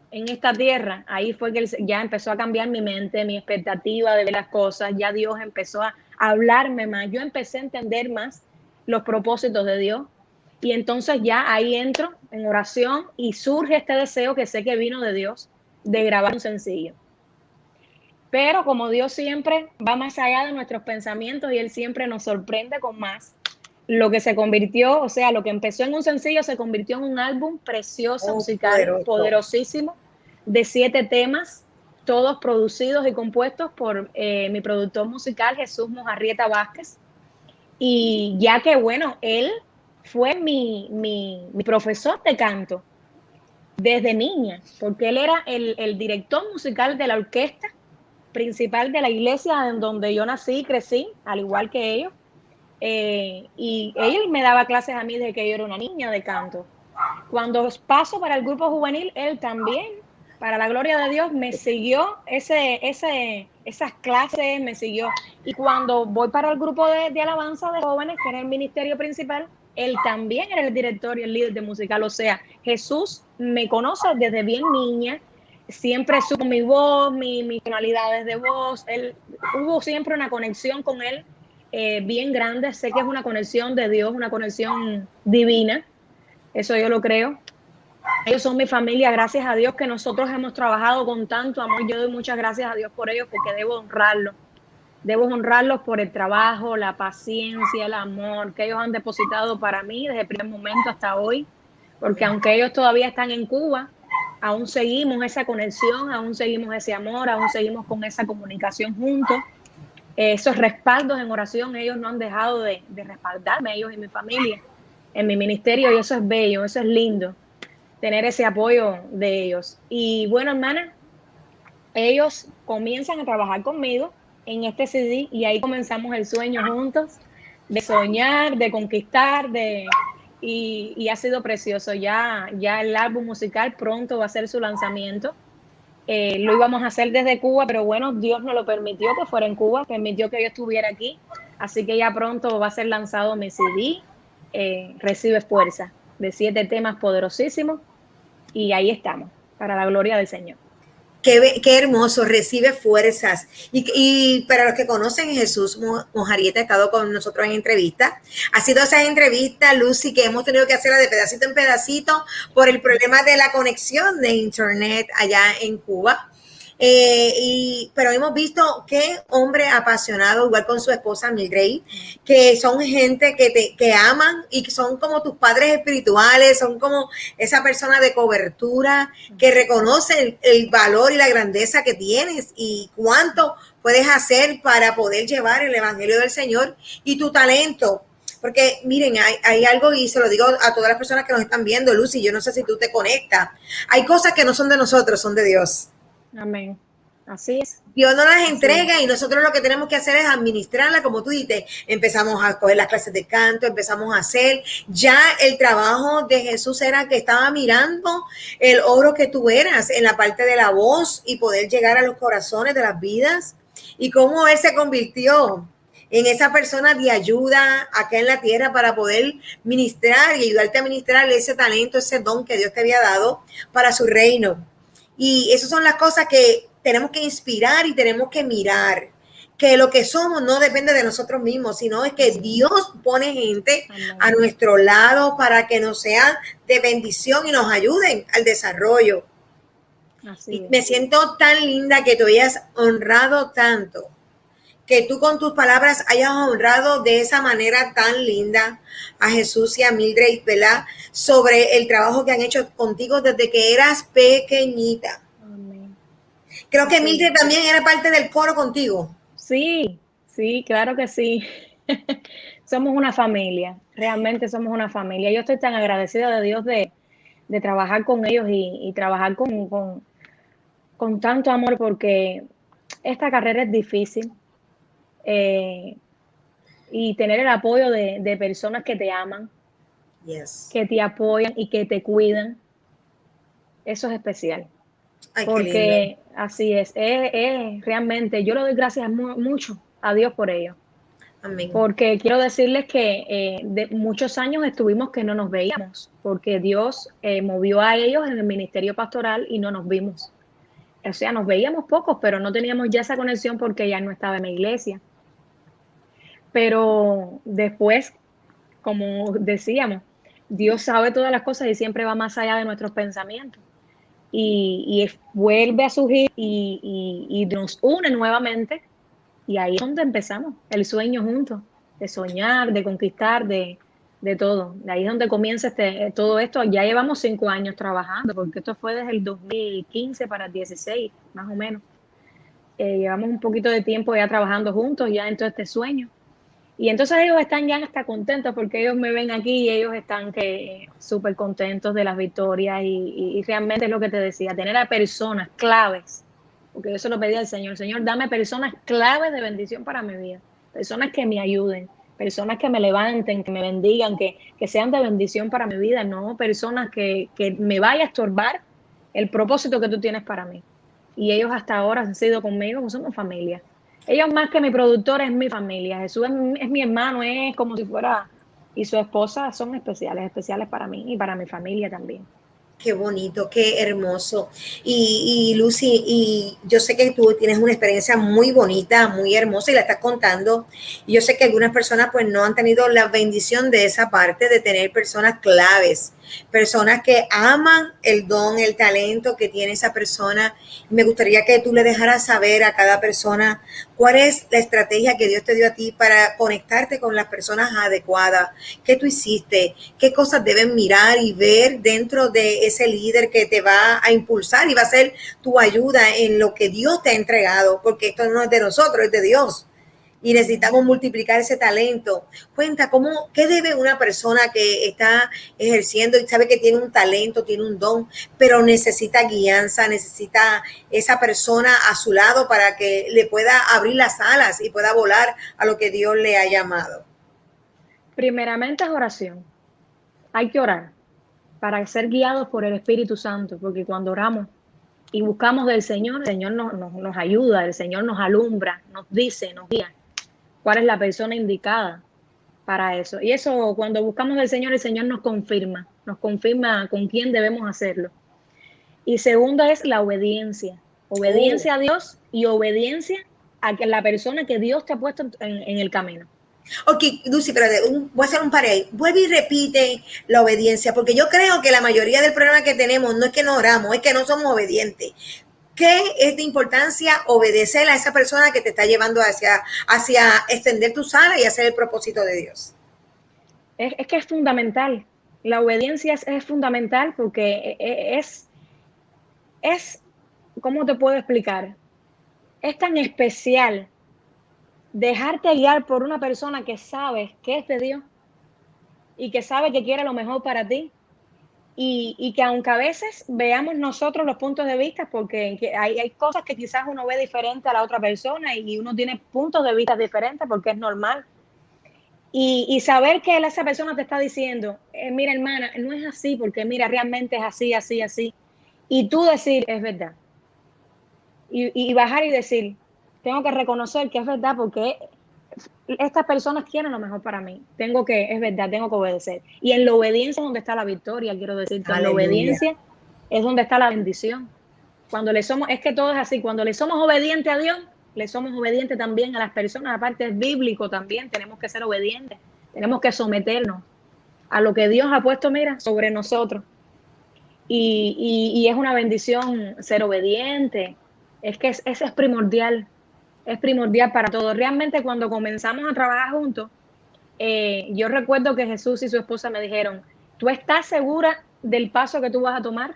en esta tierra, ahí fue que ya empezó a cambiar mi mente, mi expectativa de ver las cosas, ya Dios empezó a hablarme más, yo empecé a entender más los propósitos de Dios y entonces ya ahí entro en oración y surge este deseo que sé que vino de Dios de grabar un sencillo. Pero como Dios siempre va más allá de nuestros pensamientos y Él siempre nos sorprende con más, lo que se convirtió, o sea, lo que empezó en un sencillo se convirtió en un álbum precioso, musical, poderosísimo, de 7 temas, todos producidos y compuestos por mi productor musical, Jesús Mojarieta Vázquez. Y ya que, bueno, él fue mi profesor de canto desde niña, porque él era el director musical de la orquesta principal de la iglesia en donde yo nací y crecí, al igual que ellos. Y él me daba clases a mí desde que yo era una niña de canto. Cuando paso para el grupo juvenil, él también, para la gloria de Dios, me siguió esas clases, me siguió. Y cuando voy para el grupo de alabanza de jóvenes, que era el ministerio principal, él también era el director y el líder de musical. O sea, Jesús me conoce desde bien niña, siempre supo mi voz, mis tonalidades de voz. Hubo siempre una conexión con él bien grande. Sé que es una conexión de Dios, una conexión divina. Eso yo lo creo. Ellos son mi familia, gracias a Dios que nosotros hemos trabajado con tanto amor. Yo doy muchas gracias a Dios por ellos porque debo honrarlos. Debo honrarlos por el trabajo, la paciencia, el amor que ellos han depositado para mí desde el primer momento hasta hoy. Porque aunque ellos todavía están en Cuba, aún seguimos esa conexión, aún seguimos ese amor, aún seguimos con esa comunicación juntos. Esos respaldos en oración, ellos no han dejado de respaldarme, ellos y mi familia, en mi ministerio, y eso es bello, eso es lindo, tener ese apoyo de ellos. Y bueno, hermana, ellos comienzan a trabajar conmigo en este CD y ahí comenzamos el sueño juntos, de soñar, de conquistar, y ha sido precioso. Ya el álbum musical pronto va a ser su lanzamiento. Lo íbamos a hacer desde Cuba, pero bueno, Dios no lo permitió que fuera en Cuba, permitió que yo estuviera aquí, así que ya pronto va a ser lanzado mi CD, Recibe Fuerza, de 7 temas poderosísimos, y ahí estamos, para la gloria del Señor. Qué hermoso, Recibe Fuerzas. Y para los que conocen, Jesús Mojarieta ha estado con nosotros en entrevistas. Ha sido esa entrevista, Lucy, que hemos tenido que hacerla de pedacito en pedacito por el problema de la conexión de internet allá en Cuba. Pero hemos visto qué hombre apasionado, igual con su esposa Mildred, que son gente que aman y que son como tus padres espirituales, son como esa persona de cobertura que reconoce el valor y la grandeza que tienes y cuánto puedes hacer para poder llevar el evangelio del Señor y tu talento. Porque miren, hay algo, y se lo digo a todas las personas que nos están viendo, Lucy, yo no sé si tú te conectas, hay cosas que no son de nosotros, son de Dios. Amén. Así es. Dios nos las entrega y nosotros lo que tenemos que hacer es administrarla, como tú dices. Empezamos a coger las clases de canto, empezamos a hacer. Ya el trabajo de Jesús era que estaba mirando el oro que tú eras en la parte de la voz y poder llegar a los corazones de las vidas. Y cómo Él se convirtió en esa persona de ayuda acá en la tierra para poder ministrar y ayudarte a ministrar ese talento, ese don que Dios te había dado para su reino. Y esas son las cosas que tenemos que inspirar y tenemos que mirar, que lo que somos no depende de nosotros mismos, sino es que Dios pone gente a nuestro lado para que nos sean de bendición y nos ayuden al desarrollo. Y me siento tan linda que tú hayas honrado tanto, que tú con tus palabras hayas honrado de esa manera tan linda a Jesús y a Mildred, ¿verdad? Sobre el trabajo que han hecho contigo desde que eras pequeñita. Amén. Creo que Mildred también era parte del coro contigo. Sí, claro que sí. Somos una familia, realmente somos una familia. Yo estoy tan agradecida de Dios de trabajar con ellos y trabajar con tanto amor, porque esta carrera es difícil. Y tener el apoyo de personas que te aman, que te apoyan y que te cuidan, eso es especial. Ay, porque así es realmente, yo le doy gracias mucho a Dios por ello. Amén. Porque quiero decirles que de muchos años estuvimos que no nos veíamos, porque Dios movió a ellos en el ministerio pastoral y no nos vimos. O sea, nos veíamos pocos, pero no teníamos ya esa conexión porque ya no estaba en la iglesia. Pero después, como decíamos, Dios sabe todas las cosas y siempre va más allá de nuestros pensamientos. Y vuelve a surgir y nos une nuevamente. Y ahí es donde empezamos, el sueño juntos, de soñar, de conquistar, de todo. De ahí es donde comienza todo esto. Ya llevamos 5 años trabajando, porque esto fue desde el 2015 para el 16, más o menos. Llevamos un poquito de tiempo ya trabajando juntos, ya en todo este sueño. Y entonces ellos están ya hasta contentos porque ellos me ven aquí y ellos están súper contentos de las victorias y realmente es lo que te decía, tener a personas claves, porque yo se lo pedí al Señor, Señor, dame personas claves de bendición para mi vida, personas que me ayuden, personas que me levanten, que me bendigan, que sean de bendición para mi vida, no personas que me vaya a estorbar el propósito que tú tienes para mí. Y ellos hasta ahora han sido conmigo, somos familia. Ellos más que mi productor es mi familia. Jesús es mi hermano, es como si fuera, y su esposa son especiales para mí y para mi familia también. Qué bonito, qué hermoso. Y Lucy, y yo sé que tú tienes una experiencia muy bonita, muy hermosa y la estás contando. Y yo sé que algunas personas pues no han tenido la bendición de esa parte de tener personas claves, personas que aman el don, el talento que tiene esa persona. Me gustaría que tú le dejaras saber a cada persona cuál es la estrategia que Dios te dio a ti para conectarte con las personas adecuadas. ¿Qué tú hiciste? ¿Qué cosas deben mirar y ver dentro de ese líder que te va a impulsar y va a ser tu ayuda en lo que Dios te ha entregado? Porque esto no es de nosotros, es de Dios. Y necesitamos multiplicar ese talento. Cuenta, ¿qué debe una persona que está ejerciendo y sabe que tiene un talento, tiene un don, pero necesita guianza, necesita esa persona a su lado para que le pueda abrir las alas y pueda volar a lo que Dios le ha llamado? Primeramente es oración. Hay que orar para ser guiados por el Espíritu Santo, porque cuando oramos y buscamos del Señor, el Señor nos ayuda, el Señor nos alumbra, nos dice, nos guía cuál es la persona indicada para eso. Y eso, cuando buscamos del Señor, el Señor nos confirma con quién debemos hacerlo. Y segundo es la obediencia. Obediencia a Dios y obediencia a la persona que Dios te ha puesto en el camino. Ok, Lucy, pero voy a hacer un par ahí. Vuelve y repite la obediencia, porque yo creo que la mayoría del problema que tenemos no es que no oramos, es que no somos obedientes. ¿Qué es de importancia obedecer a esa persona que te está llevando hacia extender tus alas y hacer el propósito de Dios? Es que es fundamental. La obediencia es fundamental porque es, ¿cómo te puedo explicar? Es tan especial dejarte guiar por una persona que sabe que es de Dios y que sabe que quiere lo mejor para ti. Y que aunque a veces veamos nosotros los puntos de vista, porque hay cosas que quizás uno ve diferente a la otra persona y uno tiene puntos de vista diferentes porque es normal. Y saber que esa persona te está diciendo, mira hermana, no es así, porque mira, realmente es así, así, así. Y tú decir, es verdad. Y bajar y decir, tengo que reconocer que es verdad porque estas personas quieren lo mejor para mí. Es verdad, tengo que obedecer. Y en la obediencia es donde está la victoria, quiero decirte. En la obediencia es donde está la bendición. Es que todo es así. Cuando le somos obedientes a Dios, le somos obedientes también a las personas. Aparte es bíblico también, tenemos que ser obedientes. Tenemos que someternos a lo que Dios ha puesto, mira, sobre nosotros. Y es una bendición ser obediente. Es que eso es primordial. Es primordial para todos. Realmente cuando comenzamos a trabajar juntos, yo recuerdo que Jesús y su esposa me dijeron, ¿tú estás segura del paso que tú vas a tomar?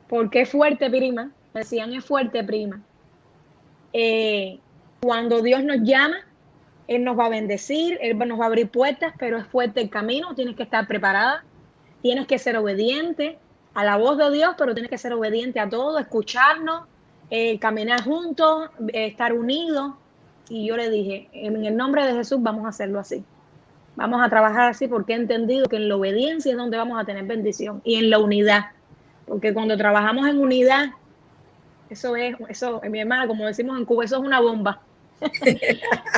Porque es fuerte, prima. Me decían, es fuerte, prima. Cuando Dios nos llama, Él nos va a bendecir, Él nos va a abrir puertas, pero es fuerte el camino, tienes que estar preparada, tienes que ser obediente a la voz de Dios, pero tienes que ser obediente a todo, escucharnos, caminar juntos, estar unidos. Y yo le dije, en el nombre de Jesús vamos a hacerlo así. Vamos a trabajar así porque he entendido que en la obediencia es donde vamos a tener bendición y en la unidad. Porque cuando trabajamos en unidad, eso, mi hermana, como decimos en Cuba, eso es una bomba.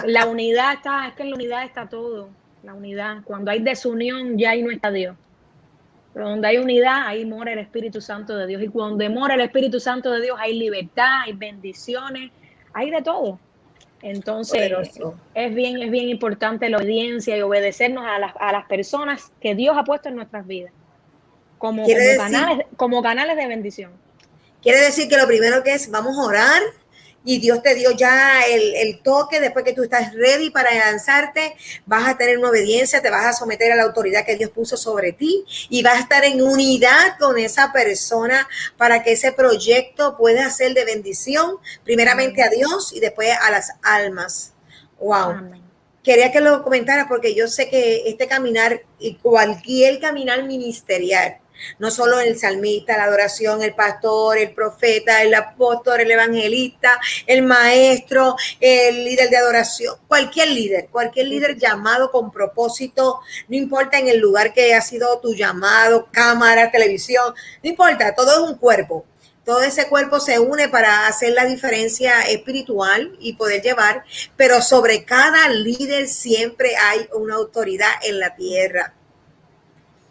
La unidad es que en la unidad está todo. La unidad. Cuando hay desunión, ya ahí no está Dios. Pero donde hay unidad, ahí mora el Espíritu Santo de Dios. Y cuando mora el Espíritu Santo de Dios, hay libertad, hay bendiciones, hay de todo. Entonces, es bien importante la obediencia y obedecernos a las personas que Dios ha puesto en nuestras vidas como canales de bendición. Quiere decir que lo primero que es, vamos a orar, y Dios te dio ya el toque. Después que tú estás ready para lanzarte, vas a tener una obediencia, te vas a someter a la autoridad que Dios puso sobre ti y vas a estar en unidad con esa persona para que ese proyecto pueda ser de bendición, primeramente a Dios y después a las almas. Wow. Amén. quería que lo comentara porque yo sé que este caminar y cualquier caminar ministerial, no solo el salmista, la adoración, el pastor, el profeta, el apóstol, el evangelista, el maestro, el líder de adoración, cualquier líder llamado con propósito, no importa en el lugar que ha sido tu llamado, cámara, televisión, no importa, todo es un cuerpo. Todo ese cuerpo se une para hacer la diferencia espiritual y poder llevar, pero sobre cada líder siempre hay una autoridad en la tierra.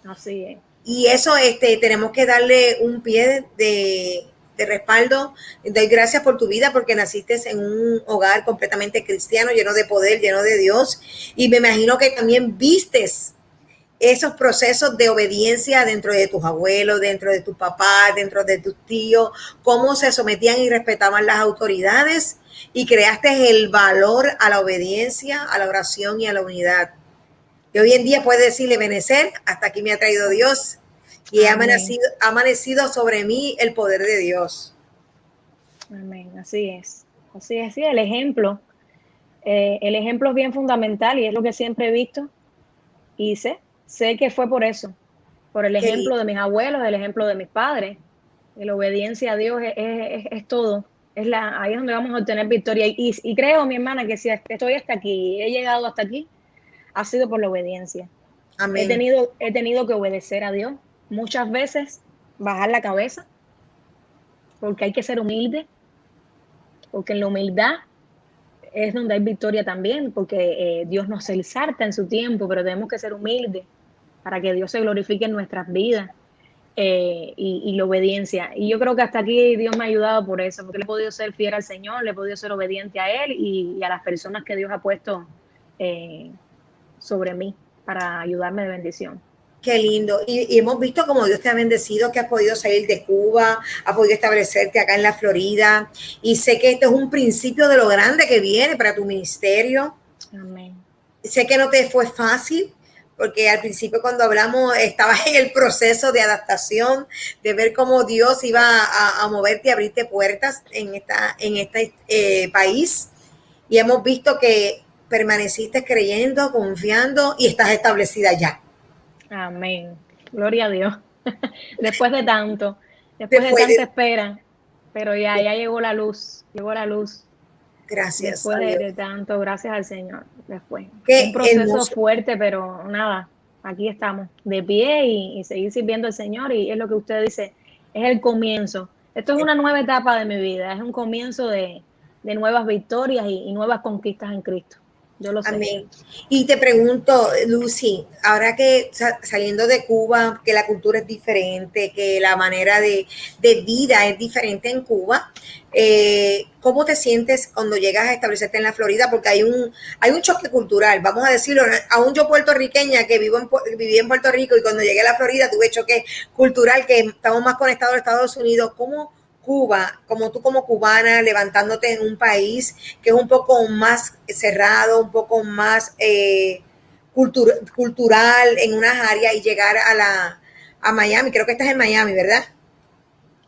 Así es. Y eso tenemos que darle un pie de respaldo. Doy gracias por tu vida porque naciste en un hogar completamente cristiano, lleno de poder, lleno de Dios. Y me imagino que también vistes esos procesos de obediencia dentro de tus abuelos, dentro de tus papás, dentro de tus tíos, cómo se sometían y respetaban las autoridades y creaste el valor a la obediencia, a la oración y a la unidad. Y hoy en día puedes decirle, Benecer, hasta aquí me ha traído Dios y ha amanecido sobre mí el poder de Dios. Amén, así es. Así es, sí, el ejemplo es bien fundamental y es lo que siempre he visto y sé que fue por eso, por el ejemplo de mis abuelos, el ejemplo de mis padres. Y la obediencia a Dios es todo. Ahí es donde vamos a obtener victoria. Y creo, mi hermana, que si estoy hasta aquí, he llegado hasta aquí, ha sido por la obediencia. Amén. He tenido que obedecer a Dios. Muchas veces bajar la cabeza, porque hay que ser humilde, porque en la humildad es donde hay victoria también, porque Dios nos exalta en su tiempo, pero tenemos que ser humildes para que Dios se glorifique en nuestras vidas y la obediencia. Y yo creo que hasta aquí Dios me ha ayudado por eso, porque le he podido ser fiel al Señor, le he podido ser obediente a Él y a las personas que Dios ha puesto sobre mí para ayudarme de bendición. Qué lindo. Y hemos visto cómo Dios te ha bendecido, que has podido salir de Cuba, has podido establecerte acá en la Florida. Y sé que esto es un principio de lo grande que viene para tu ministerio. Amén. Sé que no te fue fácil, porque al principio cuando hablamos estabas en el proceso de adaptación, de ver cómo Dios iba a moverte y abrirte puertas en este país. Y hemos visto que permaneciste creyendo, confiando y estás establecida ya. Amén. Gloria a Dios. Después de tanta espera, pero ya llegó la luz, Gracias. Después de tanto, gracias al Señor. Después. Qué un proceso hermoso. fuerte, pero nada, aquí estamos, de pie y seguir sirviendo al Señor. Y es lo que usted dice, es el comienzo. Esto es una nueva etapa de mi vida, es un comienzo de nuevas victorias y nuevas conquistas en Cristo. Yo lo sé. Amén. Y te pregunto, Lucy, ahora que saliendo de Cuba, que la cultura es diferente, que la manera de vida es diferente en Cuba, ¿cómo te sientes cuando llegas a establecerte en la Florida? Porque hay un choque cultural, vamos a decirlo, aún yo puertorriqueña que viví en Puerto Rico y cuando llegué a la Florida tuve choque cultural, que estamos más conectados a Estados Unidos. ¿Cómo Cuba, como tú como cubana, levantándote en un país que es un poco más cerrado, un poco más cultural en unas áreas y llegar a Miami? Creo que estás en Miami, ¿verdad?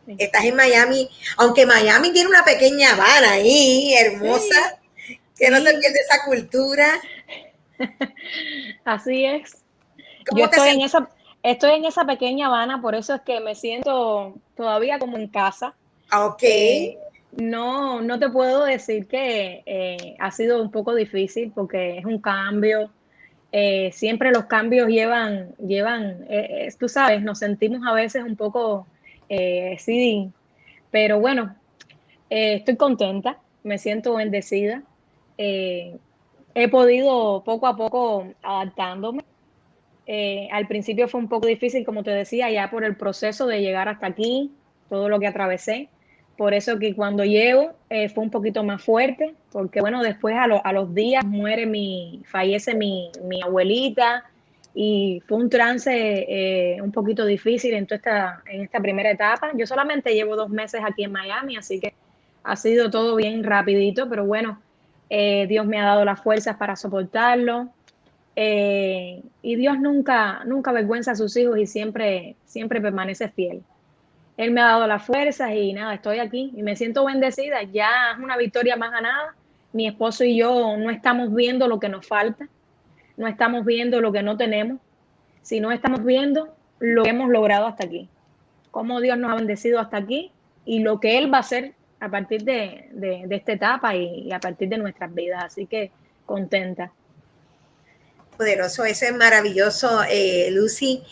Sí. Estás en Miami, aunque Miami tiene una pequeña Habana ahí, hermosa, sí, que no se pierde esa cultura. Así es. Yo estoy en esa pequeña Habana, por eso es que me siento todavía como en casa. Ok. No te puedo decir que ha sido un poco difícil porque es un cambio. Siempre los cambios llevan tú sabes, nos sentimos a veces un poco sí, pero bueno, estoy contenta, me siento bendecida. He podido poco a poco adaptándome. Al principio fue un poco difícil, como te decía, ya por el proceso de llegar hasta aquí, todo lo que atravesé. Por eso que cuando llego fue un poquito más fuerte, porque bueno, después a los días fallece mi abuelita y fue un trance un poquito difícil en esta primera etapa. Yo solamente llevo 2 meses aquí en Miami, así que ha sido todo bien rapidito, pero bueno, Dios me ha dado las fuerzas para soportarlo. Y Dios nunca avergüenza a sus hijos y siempre permanece fiel. Él me ha dado las fuerzas y nada, estoy aquí y me siento bendecida. Ya es una victoria más ganada. mi esposo y yo no estamos viendo lo que nos falta, no estamos viendo lo que no tenemos, sino estamos viendo lo que hemos logrado hasta aquí, cómo Dios nos ha bendecido hasta aquí y lo que Él va a hacer a partir de esta etapa y a partir de nuestras vidas. Así que contenta. Poderoso, eso es maravilloso, Lucy.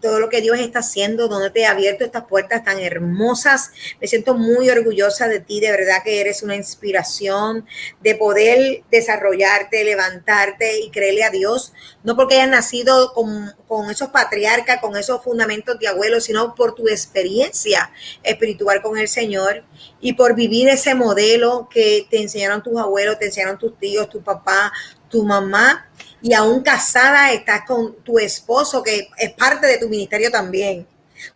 Todo lo que Dios está haciendo, donde te ha abierto estas puertas tan hermosas. Me siento muy orgullosa de ti, de verdad que eres una inspiración de poder desarrollarte, levantarte y creerle a Dios, no porque hayas nacido con esos patriarcas, con esos fundamentos de abuelos, sino por tu experiencia espiritual con el Señor y por vivir ese modelo que te enseñaron tus abuelos, te enseñaron tus tíos, tu papá, tu mamá, y aún casada estás con tu esposo, que es parte de tu ministerio también.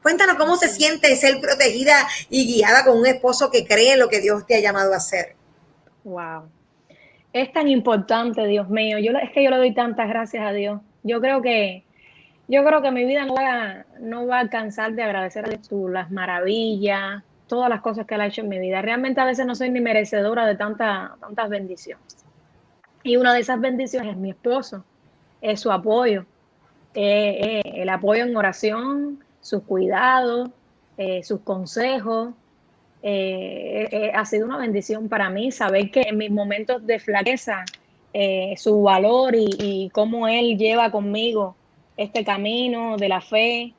Cuéntanos cómo se siente ser protegida y guiada con un esposo que cree en lo que Dios te ha llamado a hacer. Wow. Es tan importante, Dios mío. Es que yo le doy tantas gracias a Dios. Yo creo que mi vida no va a alcanzar de agradecer las maravillas, todas las cosas que Él ha hecho en mi vida. Realmente a veces no soy ni merecedora de tantas bendiciones. Y una de esas bendiciones es mi esposo, es su apoyo, el apoyo en oración, sus cuidados, sus consejos. Ha sido una bendición para mí saber que en mis momentos de flaqueza, su valor y cómo Él lleva conmigo este camino de la fe.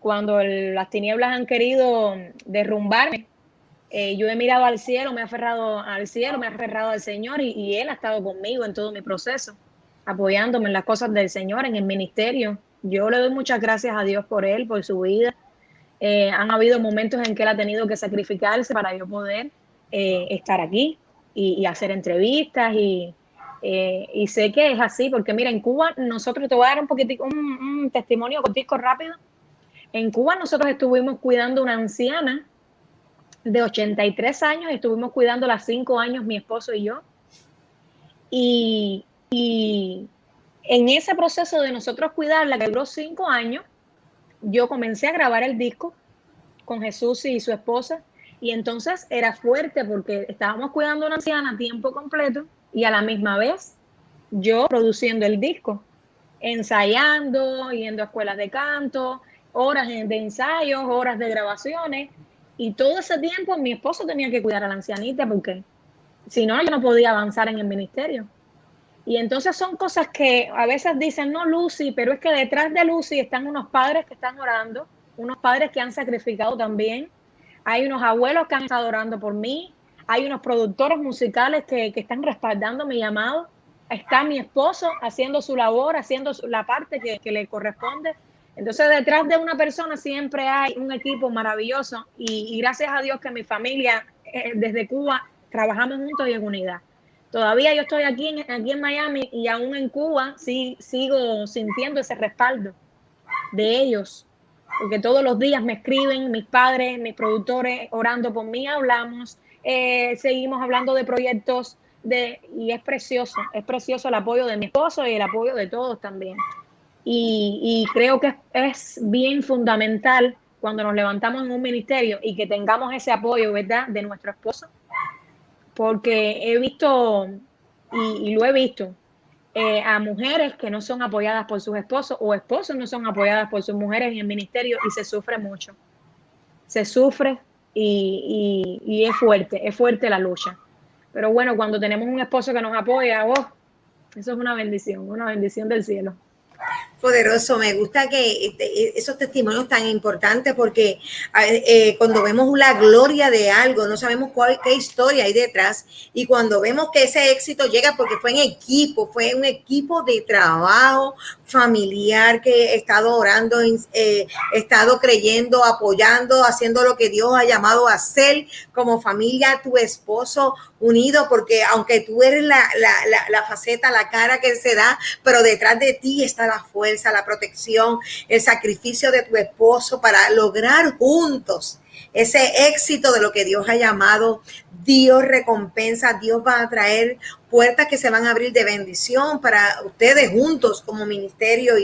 Cuando las tinieblas han querido derrumbarme, yo he mirado al cielo, me he aferrado al cielo, me he aferrado al Señor y Él ha estado conmigo en todo mi proceso, apoyándome en las cosas del Señor, en el ministerio. Yo le doy muchas gracias a Dios por Él, por su vida. Han habido momentos en que Él ha tenido que sacrificarse para yo poder estar aquí y hacer entrevistas y sé que es así, porque mira, en Cuba nosotros, te voy a dar un testimonio cortico rápido. En Cuba nosotros estuvimos cuidando a una anciana de 83 años, estuvimos cuidándola 5 años mi esposo y yo, y en ese proceso de nosotros cuidarla, que duró 5 años, yo comencé a grabar el disco con Jesús y su esposa, y entonces era fuerte porque estábamos cuidando a una anciana a tiempo completo y a la misma vez yo produciendo el disco, ensayando, yendo a escuelas de canto, horas de ensayos, horas de grabaciones. Y todo ese tiempo mi esposo tenía que cuidar a la ancianita porque si no, yo no podía avanzar en el ministerio. Y entonces son cosas que a veces dicen, no, Lucy, pero es que detrás de Lucy están unos padres que están orando, unos padres que han sacrificado también. Hay unos abuelos que han estado orando por mí. Hay unos productores musicales que están respaldando mi llamado. Está mi esposo haciendo su labor, haciendo la parte que le corresponde. Entonces, detrás de una persona siempre hay un equipo maravilloso y gracias a Dios que mi familia, desde Cuba, trabajamos juntos y en unidad. Todavía yo estoy aquí en Miami y aún en Cuba sí, sigo sintiendo ese respaldo de ellos, porque todos los días me escriben mis padres, mis productores, orando por mí, hablamos, seguimos hablando de proyectos, y es precioso el apoyo de mi esposo y el apoyo de todos también. Y creo que es bien fundamental cuando nos levantamos en un ministerio y que tengamos ese apoyo, ¿verdad?, de nuestro esposo, porque he visto y lo he visto a mujeres que no son apoyadas por sus esposos o esposos no son apoyadas por sus mujeres en el ministerio y se sufre mucho. Se sufre y es fuerte la lucha. Pero bueno, cuando tenemos un esposo que nos apoya, eso es una bendición del cielo. Poderoso, me gusta que esos testimonios tan importantes porque cuando vemos la gloria de algo no sabemos qué historia hay detrás y cuando vemos que ese éxito llega porque fue un equipo de trabajo familiar que he estado orando, he estado creyendo, apoyando, haciendo lo que Dios ha llamado a hacer como familia, tu esposo unido, porque aunque tú eres la faceta, la cara que se da, pero detrás de ti está la fuerza, la protección, el sacrificio de tu esposo para lograr juntos ese éxito de lo que Dios ha llamado Dios recompensa, Dios va a traer puertas que se van a abrir de bendición para ustedes juntos como ministerio.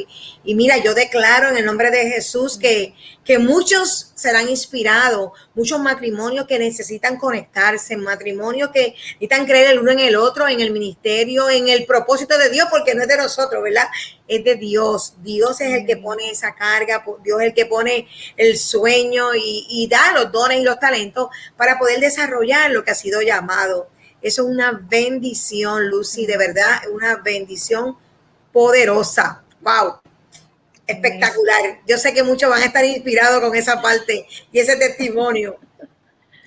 Y mira, yo declaro en el nombre de Jesús que muchos serán inspirados, muchos matrimonios que necesitan conectarse, matrimonios que necesitan creer el uno en el otro, en el ministerio, en el propósito de Dios, porque no es de nosotros, ¿verdad? Es de Dios. Dios es el que pone esa carga, Dios es el que pone el sueño y da los dones y los talentos para poder desarrollar lo que ha sido llamado. Eso es una bendición, Lucy, de verdad, una bendición poderosa. ¡Wow! Espectacular. Yo sé que muchos van a estar inspirados con esa parte y ese testimonio.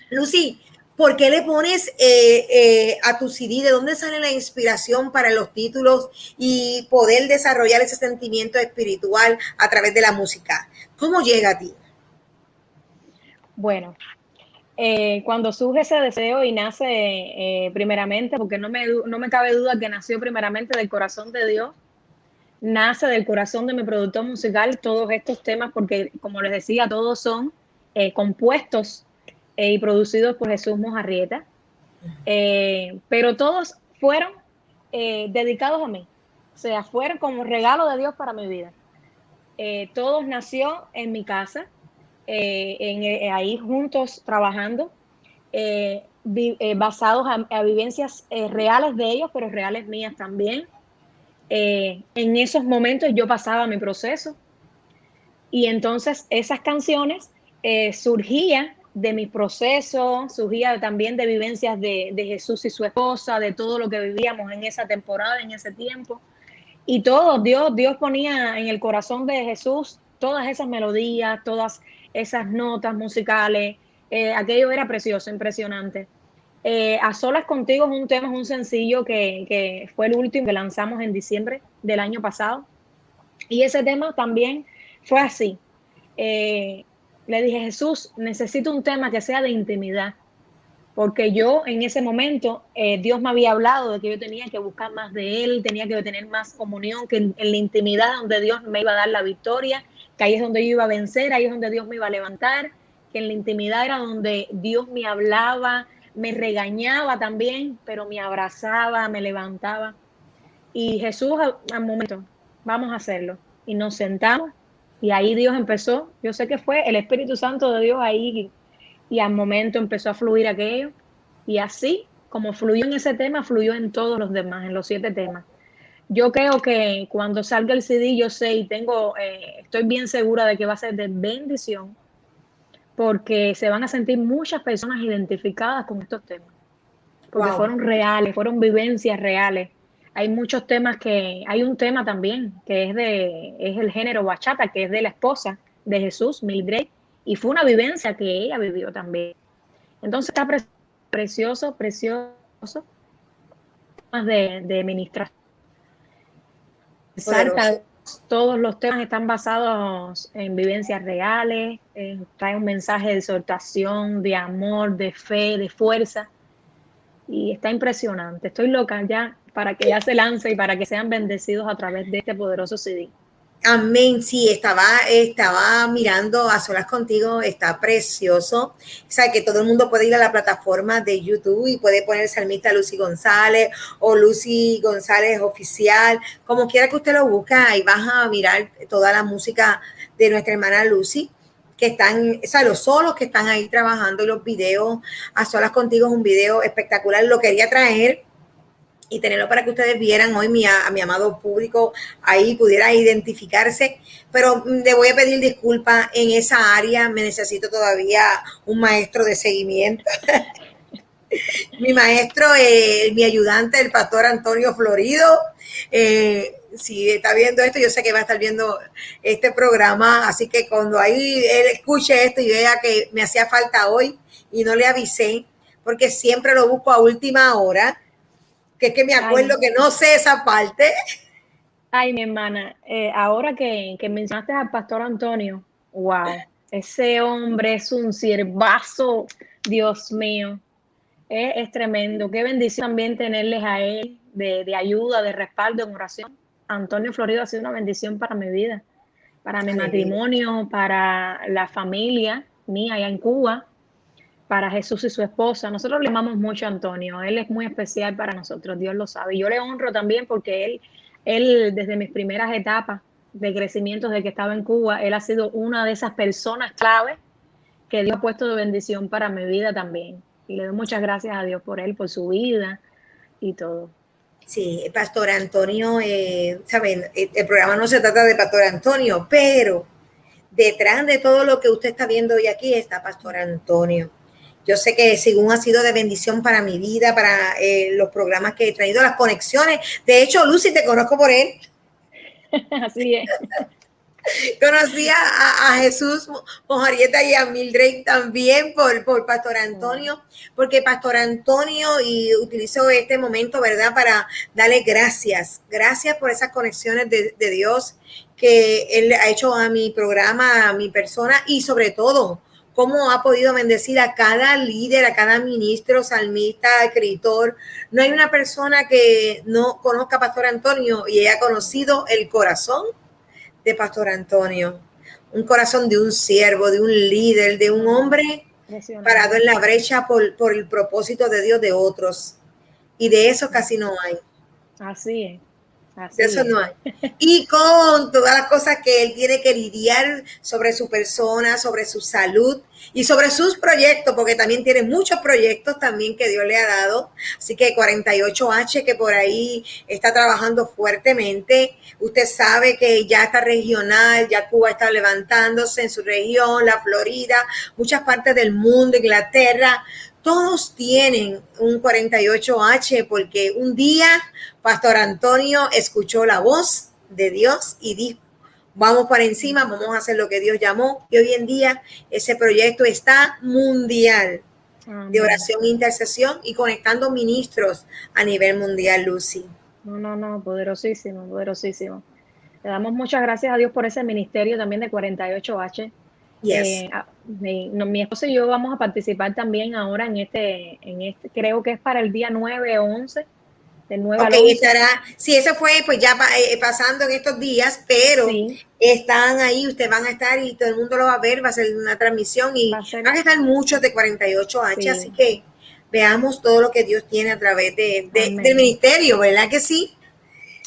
Lucy, ¿por qué le pones a tu CD? ¿De dónde sale la inspiración para los títulos y poder desarrollar ese sentimiento espiritual a través de la música? ¿Cómo llega a ti? Bueno, cuando surge ese deseo y nace primeramente, porque no me cabe duda que nació primeramente del corazón de Dios, nace del corazón de mi productor musical todos estos temas, porque como les decía, todos son compuestos y producidos por Jesús Mojarrieta, pero todos fueron dedicados a mí, o sea, fueron como regalo de Dios para mi vida. Todos nació en mi casa, ahí juntos trabajando, basados a vivencias reales de ellos, pero reales mías también. En esos momentos yo pasaba mi proceso y entonces esas canciones surgían de mi proceso, surgía también de vivencias de Jesús y su esposa, de todo lo que vivíamos en esa temporada, en ese tiempo. Y todo, Dios ponía en el corazón de Jesús todas esas melodías, todas esas notas musicales. Aquello era precioso, impresionante. A Solas Contigo es un sencillo que fue el último que lanzamos en diciembre del año pasado. Y ese tema también fue así. Le dije, Jesús, necesito un tema que sea de intimidad. Porque yo en ese momento, Dios me había hablado de que yo tenía que buscar más de Él, tenía que tener más comunión, que en la intimidad donde Dios me iba a dar la victoria, que ahí es donde yo iba a vencer, ahí es donde Dios me iba a levantar, que en la intimidad era donde Dios me hablaba, me regañaba también, pero me abrazaba, me levantaba. Y Jesús al momento, vamos a hacerlo. Y nos sentamos y ahí Dios empezó, yo sé que fue el Espíritu Santo de Dios ahí y al momento empezó a fluir aquello y así como fluyó en ese tema, fluyó en todos los demás, en los 7 temas. Yo creo que cuando salga el CD, yo sé y estoy bien segura de que va a ser de bendición porque se van a sentir muchas personas identificadas con estos temas, porque fueron reales, fueron vivencias reales. Hay muchos temas hay un tema también que es el género bachata, que es de la esposa de Jesús, Mildred, y fue una vivencia que ella vivió también. Entonces está precioso, temas de ministración. Salta, todos los temas están basados en vivencias reales, trae un mensaje de exhortación, de amor, de fe, de fuerza, y está impresionante. Estoy loca ya para que ya se lance y para que sean bendecidos a través de este poderoso CD. Amén, sí, estaba mirando A Solas Contigo, está precioso. O sea, que todo el mundo puede ir a la plataforma de YouTube y puede poner Salmista Lucy González o Lucy González Oficial, como quiera que usted lo busque, ahí vas a mirar toda la música de nuestra hermana Lucy, que están, o sea, los solos que están ahí trabajando y los videos. A Solas Contigo es un video espectacular, lo quería traer y tenerlo para que ustedes vieran hoy a mi amado público ahí pudiera identificarse, pero le voy a pedir disculpas en esa área, me necesito todavía un maestro de seguimiento. Mi maestro, mi ayudante, el pastor Antonio Florido, si está viendo esto, yo sé que va a estar viendo este programa, así que cuando ahí él escuche esto y vea que me hacía falta hoy y no le avisé, porque siempre lo busco a última hora, que es que me acuerdo que no sé esa parte. Ay, mi hermana, ahora que mencionaste al pastor Antonio, wow, ese hombre es un siervazo, Dios mío, es tremendo. Qué bendición también tenerles a él de ayuda, de respaldo, en oración. Antonio Florido ha sido una bendición para mi vida, para mi matrimonio, para la familia mía allá en Cuba. para Jesús y su esposa. Nosotros le amamos mucho a Antonio, él es muy especial para nosotros, Dios lo sabe. Yo le honro también porque él desde mis primeras etapas de crecimiento, desde que estaba en Cuba, él ha sido una de esas personas clave que Dios ha puesto de bendición para mi vida también. Y le doy muchas gracias a Dios por él, por su vida y todo. Sí, Pastor Antonio, saben, el programa no se trata de Pastor Antonio, pero detrás de todo lo que usted está viendo hoy aquí está Pastor Antonio. Yo sé que según ha sido de bendición para mi vida, para los programas que he traído, las conexiones. De hecho, Lucy, te conozco por él. Así es. Conocí a Jesús Mojarieta y a Mildred también por Pastor Antonio, porque Pastor Antonio, y utilizo este momento, ¿verdad?, para darle gracias por esas conexiones de Dios que Él ha hecho a mi programa, a mi persona, y sobre todo, cómo ha podido bendecir a cada líder, a cada ministro, salmista, escritor. No hay una persona que no conozca a Pastor Antonio y haya conocido el corazón de Pastor Antonio, un corazón de un siervo, de un líder, de un hombre parado en la brecha por el propósito de Dios de otros. Y de eso casi no hay. Así es. Así De eso es. no hay. Y con todas las cosas que él tiene que lidiar sobre su persona, sobre su salud y sobre sus proyectos, porque también tiene muchos proyectos también que Dios le ha dado. Así que 48H, que por ahí está trabajando fuertemente. Usted sabe que ya está regional, ya Cuba está levantándose en su región, la Florida, muchas partes del mundo, Inglaterra. Todos tienen un 48H porque un día Pastor Antonio escuchó la voz de Dios y dijo, vamos para encima, vamos a hacer lo que Dios llamó. Y hoy en día ese proyecto está mundial de oración e intercesión y conectando ministros a nivel mundial, Lucy. No, poderosísimo, poderosísimo. Le damos muchas gracias a Dios por ese ministerio también de 48H. Yes. Mi esposo y yo vamos a participar también ahora en este, creo que es para el día 9 o 11, del 9 al 11. Sí, eso fue pues ya pasando en estos días, pero sí, están ahí, ustedes van a estar y todo el mundo lo va a ver, va a ser una transmisión y van a estar muchos de 48H, sí. Así que veamos todo lo que Dios tiene a través del ministerio, ¿verdad que sí?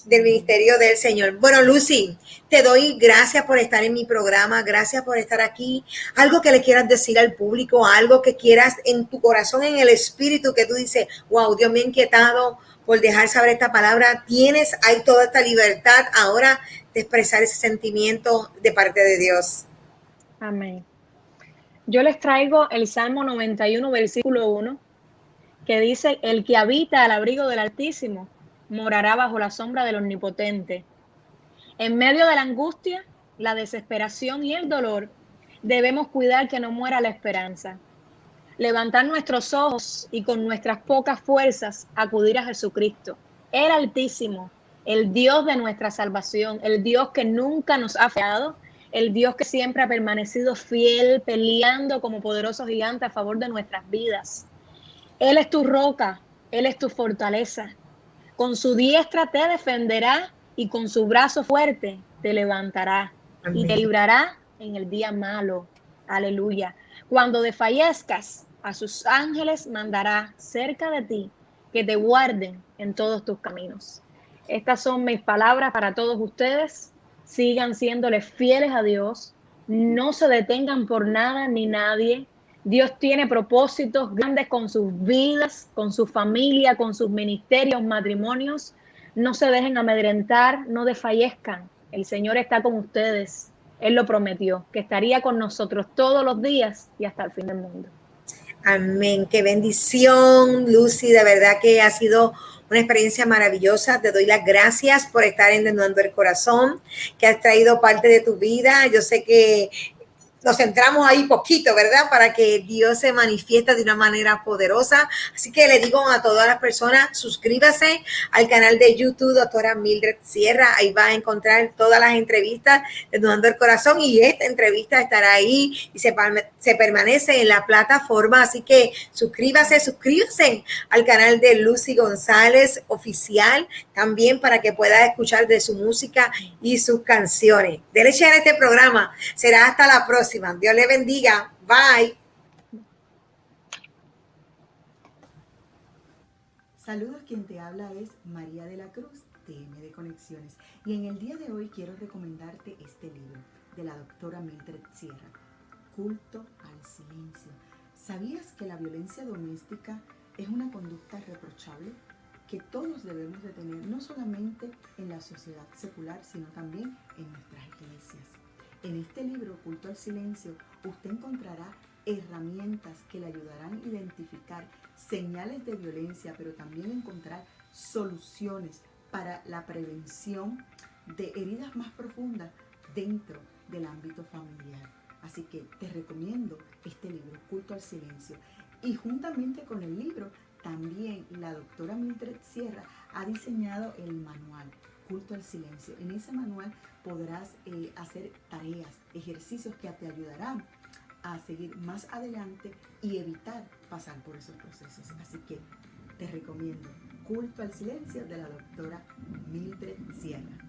Del ministerio del Señor. Bueno, Lucy, te doy gracias por estar en mi programa, gracias por estar aquí. Algo que le quieras decir al público, algo que quieras en tu corazón, en el espíritu, que tú dices, wow, Dios me ha inquietado por dejar saber esta palabra. Hay toda esta libertad ahora de expresar ese sentimiento de parte de Dios. Amén. Yo les traigo el Salmo 91, versículo 1, que dice, el que habita al abrigo del Altísimo morará bajo la sombra del Omnipotente. En medio de la angustia, la desesperación y el dolor, debemos cuidar que no muera la esperanza. Levantar nuestros ojos y con nuestras pocas fuerzas acudir a Jesucristo, el Altísimo, el Dios de nuestra salvación, el Dios que nunca nos ha fallado, el Dios que siempre ha permanecido fiel, peleando como poderoso gigante a favor de nuestras vidas. Él es tu roca, Él es tu fortaleza. Con su diestra te defenderá y con su brazo fuerte te levantará. Amén. Y te librará en el día malo. Aleluya. Cuando desfallezcas, a sus ángeles mandará cerca de ti que te guarden en todos tus caminos. Estas son mis palabras para todos ustedes. Sigan siéndoles fieles a Dios. No se detengan por nada ni nadie. Dios tiene propósitos grandes con sus vidas, con su familia, con sus ministerios, matrimonios. No se dejen amedrentar, no desfallezcan. El Señor está con ustedes. Él lo prometió, que estaría con nosotros todos los días y hasta el fin del mundo. Amén. Qué bendición, Lucy. De verdad que ha sido una experiencia maravillosa. Te doy las gracias por estar en Desnudando el Corazón, que has traído parte de tu vida. Yo sé que nos centramos ahí poquito, ¿verdad? Para que Dios se manifieste de una manera poderosa. Así que le digo a todas las personas, suscríbase al canal de YouTube, doctora Mildred Sierra. Ahí va a encontrar todas las entrevistas de Desnudando el Corazón y esta entrevista estará ahí y se permanece en la plataforma. Así que suscríbase al canal de Lucy González Oficial también para que pueda escuchar de su música y sus canciones. Dele share a este programa. Será hasta la próxima. Dios le bendiga. Bye. Saludos, quien te habla es María de la Cruz, TM de Conexiones. Y en el día de hoy quiero recomendarte este libro de la doctora Mildred Sierra, Culto al Silencio. ¿Sabías que la violencia doméstica es una conducta reprochable que todos debemos de tener, no solamente en la sociedad secular, sino también en nuestras iglesias? En este libro, Culto al Silencio, usted encontrará herramientas que le ayudarán a identificar señales de violencia, pero también encontrar soluciones para la prevención de heridas más profundas dentro del ámbito familiar. Así que te recomiendo este libro, Culto al Silencio. Y juntamente con el libro, también la doctora Mildred Sierra ha diseñado el manual Culto al Silencio. En ese manual podrás hacer tareas, ejercicios que te ayudarán a seguir más adelante y evitar pasar por esos procesos. Así que te recomiendo Culto al Silencio de la doctora Mildred Sierra.